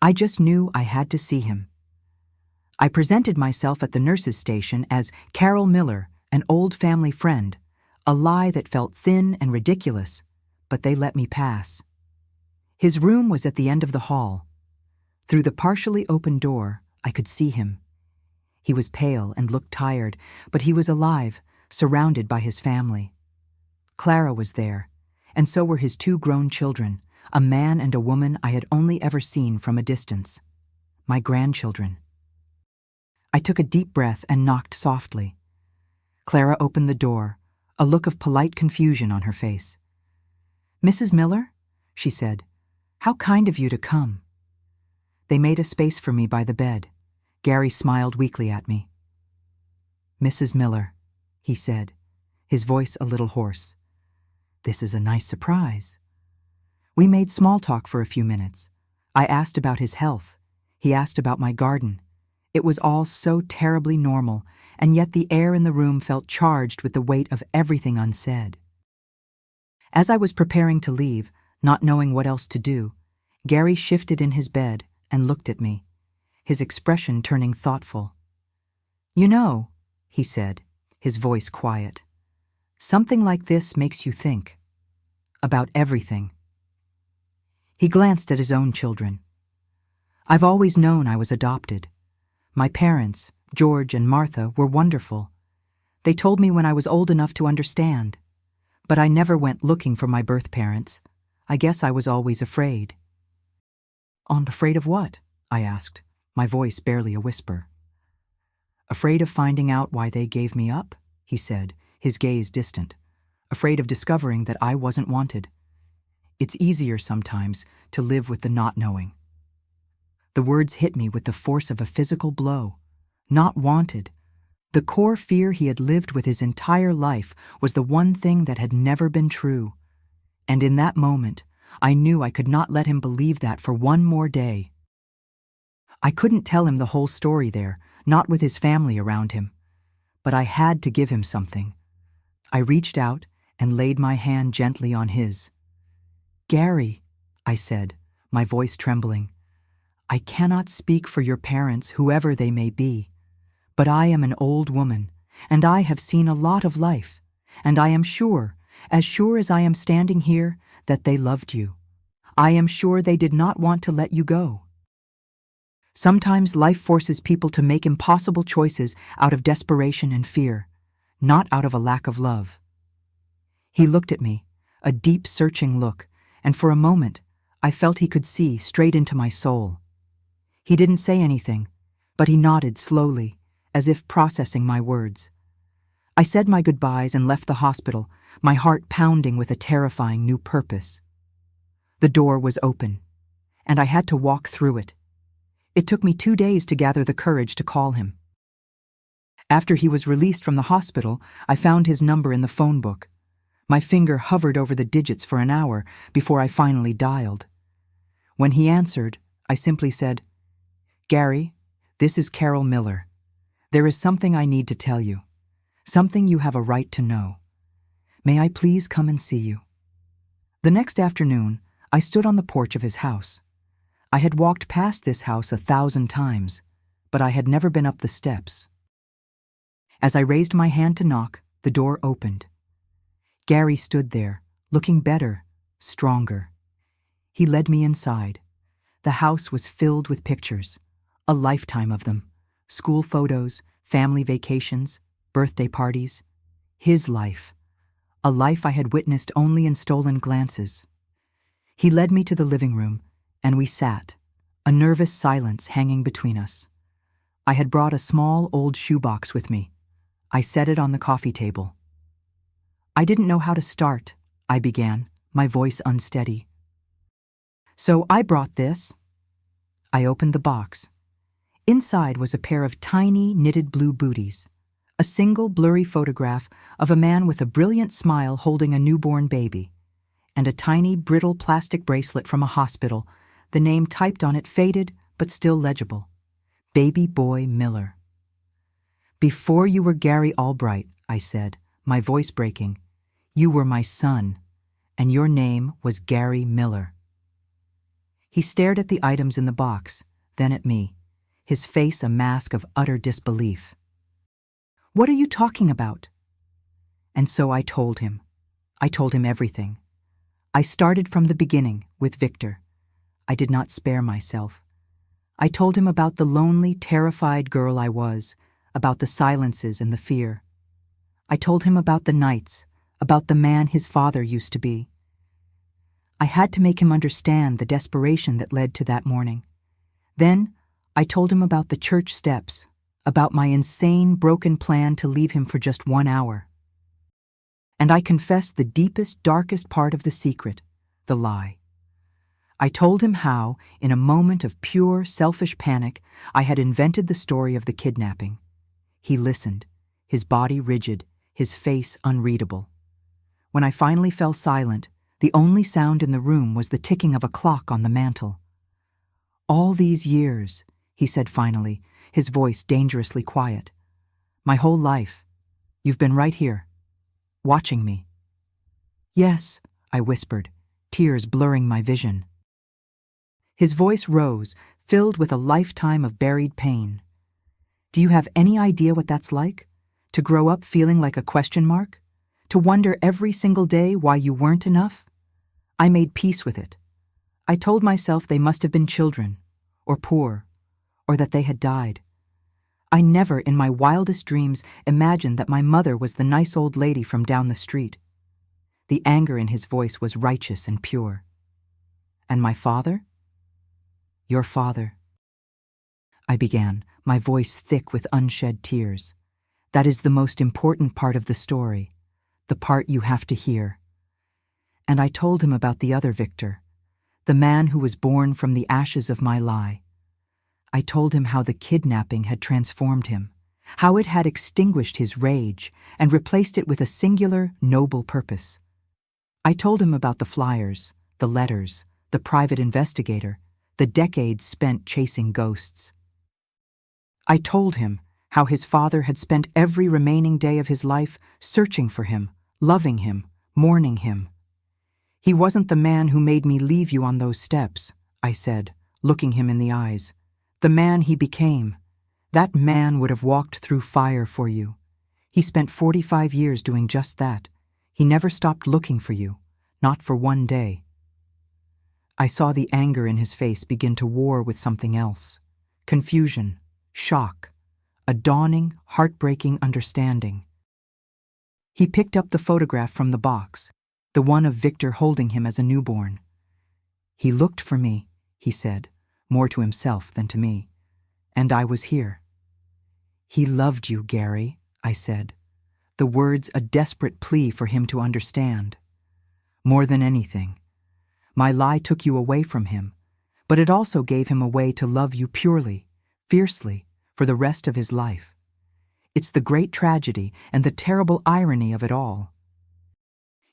A: I just knew I had to see him. I presented myself at the nurse's station as Carol Miller, an old family friend, a lie that felt thin and ridiculous, but they let me pass. His room was at the end of the hall. Through the partially open door, I could see him. He was pale and looked tired, but he was alive, surrounded by his family. Clara was there, and so were his 2 grown children, a man and a woman I had only ever seen from a distance. My grandchildren. I took a deep breath and knocked softly. Clara opened the door, a look of polite confusion on her face. "Mrs. Miller?" she said. How kind of you to come. They made a space for me by the bed. Gary smiled weakly at me. Mrs. Miller, he said, his voice a little hoarse. This is a nice surprise. We made small talk for a few minutes. I asked about his health. He asked about my garden. It was all so terribly normal, and yet the air in the room felt charged with the weight of everything unsaid. As I was preparing to leave, not knowing what else to do, Gary shifted in his bed and looked at me, his expression turning thoughtful. You know, he said, his voice quiet, something like this makes you think. About everything. He glanced at his own children. I've always known I was adopted. My parents, George and Martha, were wonderful. They told me when I was old enough to understand. But I never went looking for my birth parents. I guess I was always afraid. Afraid of what? I asked, my voice barely a whisper. Afraid of finding out why they gave me up, he said, his gaze distant. Afraid of discovering that I wasn't wanted. It's easier sometimes to live with the not knowing. The words hit me with the force of a physical blow. Not wanted. The core fear he had lived with his entire life was the one thing that had never been true. And in that moment, I knew I could not let him believe that for one more day. I couldn't tell him the whole story there, not with his family around him. But I had to give him something. I reached out and laid my hand gently on his. Gary, I said, my voice trembling, I cannot speak for your parents, whoever they may be, but I am an old woman, and I have seen a lot of life, and I am sure as I am standing here, that they loved you. I am sure they did not want to let you go. Sometimes life forces people to make impossible choices out of desperation and fear, not out of a lack of love. He looked at me, a deep, searching look, and for a moment, I felt he could see straight into my soul. He didn't say anything, but he nodded slowly, as if processing my words. I said my goodbyes and left the hospital, my heart pounding with a terrifying new purpose. The door was open, and I had to walk through it. It took me 2 days to gather the courage to call him. After he was released from the hospital, I found his number in the phone book. My finger hovered over the digits for an hour before I finally dialed. When he answered, I simply said, Gary, this is Carol Miller. There is something I need to tell you. Something you have a right to know. May I please come and see you? The next afternoon, I stood on the porch of his house. I had walked past this house 1,000 times, but I had never been up the steps. As I raised my hand to knock, the door opened. Gary stood there, looking better, stronger. He led me inside. The house was filled with pictures, a lifetime of them. School photos, family vacations, birthday parties. His life. A life I had witnessed only in stolen glances. He led me to the living room, and we sat, a nervous silence hanging between us. I had brought a small old shoebox with me. I set it on the coffee table. I didn't know how to start, I began, my voice unsteady. So I brought this. I opened the box. Inside was a pair of tiny knitted blue booties, a single blurry photograph of a man with a brilliant smile holding a newborn baby, and a tiny brittle plastic bracelet from a hospital, the name typed on it faded but still legible, Baby Boy Miller. Before you were Gary Albright, I said, my voice breaking, you were my son, and your name was Gary Miller. He stared at the items in the box, then at me, his face a mask of utter disbelief. What are you talking about? And so I told him. I told him everything. I started from the beginning with Victor. I did not spare myself. I told him about the lonely, terrified girl I was, about the silences and the fear. I told him about the nights, about the man his father used to be. I had to make him understand the desperation that led to that morning. Then I told him about the church steps, about my insane, broken plan to leave him for just 1 hour. And I confessed the deepest, darkest part of the secret, the lie. I told him how, in a moment of pure, selfish panic, I had invented the story of the kidnapping. He listened, his body rigid, his face unreadable. When I finally fell silent, the only sound in the room was the ticking of a clock on the mantel. "All these years," he said finally, his voice dangerously quiet. "My whole life. You've been right here, watching me." "Yes," I whispered, tears blurring my vision. His voice rose, filled with a lifetime of buried pain. "Do you have any idea what that's like? To grow up feeling like a question mark? To wonder every single day why you weren't enough?" I made peace with it. I told myself they must have been children, or poor, or that they had died. I never in my wildest dreams imagined that my mother was the nice old lady from down the street. The anger in his voice was righteous and pure. "And my father?" "Your father," I began, my voice thick with unshed tears. "That is the most important part of the story, the part you have to hear." And I told him about the other Victor, the man who was born from the ashes of my lie. I told him how the kidnapping had transformed him, how it had extinguished his rage and replaced it with a singular, noble purpose. I told him about the flyers, the letters, the private investigator, the decades spent chasing ghosts. I told him how his father had spent every remaining day of his life searching for him, loving him, mourning him. "He wasn't the man who made me leave you on those steps," I said, looking him in the eyes. "The man he became. That man would have walked through fire for you. He spent 45 years doing just that. He never stopped looking for you, not for one day." I saw the anger in his face begin to war with something else. Confusion, shock, a dawning, heartbreaking understanding. He picked up the photograph from the box, the one of Victor holding him as a newborn. "He looked for me," he said, more to himself than to me, "and I was here." "He loved you, Gary," I said, the words a desperate plea for him to understand. "More than anything. My lie took you away from him, but it also gave him a way to love you purely, fiercely, for the rest of his life. It's the great tragedy and the terrible irony of it all."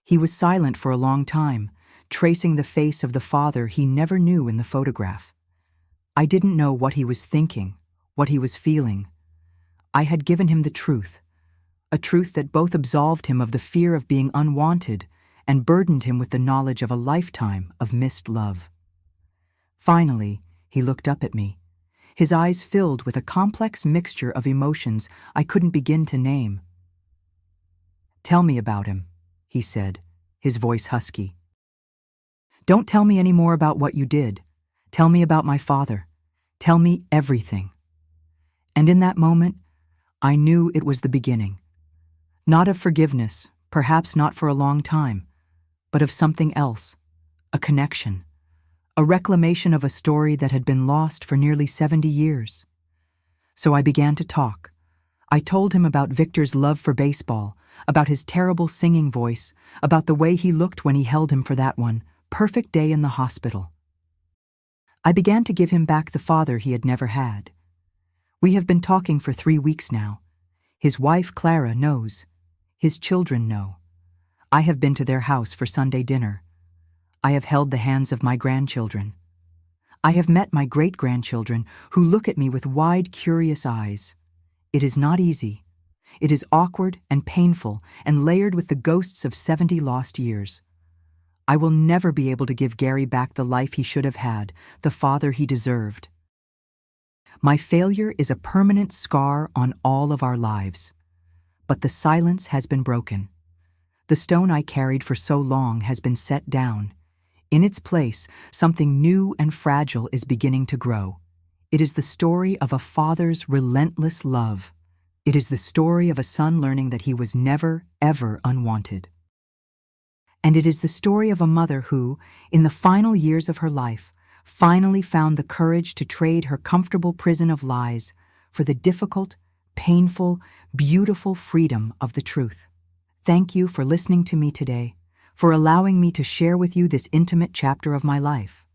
A: He was silent for a long time, tracing the face of the father he never knew in the photograph. I didn't know what he was thinking, what he was feeling. I had given him the truth, a truth that both absolved him of the fear of being unwanted and burdened him with the knowledge of a lifetime of missed love. Finally, he looked up at me, his eyes filled with a complex mixture of emotions I couldn't begin to name. "Tell me about him," he said, his voice husky. "Don't tell me any more about what you did. Tell me about my father. Tell me everything." And in that moment, I knew it was the beginning. Not of forgiveness, perhaps not for a long time, but of something else, a connection, a reclamation of a story that had been lost for nearly 70 years. So I began to talk. I told him about Victor's love for baseball, about his terrible singing voice, about the way he looked when he held him for that one perfect day in the hospital. I began to give him back the father he had never had. We have been talking for 3 weeks now. His wife, Clara, knows. His children know. I have been to their house for Sunday dinner. I have held the hands of my grandchildren. I have met my great-grandchildren who look at me with wide, curious eyes. It is not easy. It is awkward and painful and layered with the ghosts of 70 lost years. I will never be able to give Gary back the life he should have had, the father he deserved. My failure is a permanent scar on all of our lives. But the silence has been broken. The stone I carried for so long has been set down. In its place, something new and fragile is beginning to grow. It is the story of a father's relentless love. It is the story of a son learning that he was never, ever unwanted. And it is the story of a mother who, in the final years of her life, finally found the courage to trade her comfortable prison of lies for the difficult, painful, beautiful freedom of the truth. Thank you for listening to me today, for allowing me to share with you this intimate chapter of my life.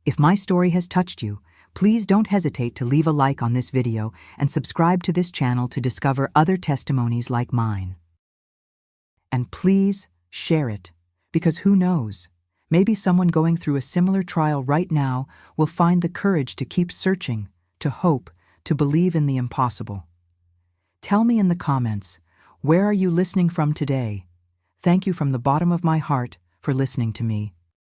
A: If my story has touched you, please don't hesitate to leave a like on this video and subscribe to this channel to discover other testimonies like mine. And please share it, because who knows, maybe someone going through a similar trial right now will find the courage to keep searching, to hope, to believe in the impossible. Tell me in the comments, where are you listening from today? Thank you from the bottom of my heart for listening to me.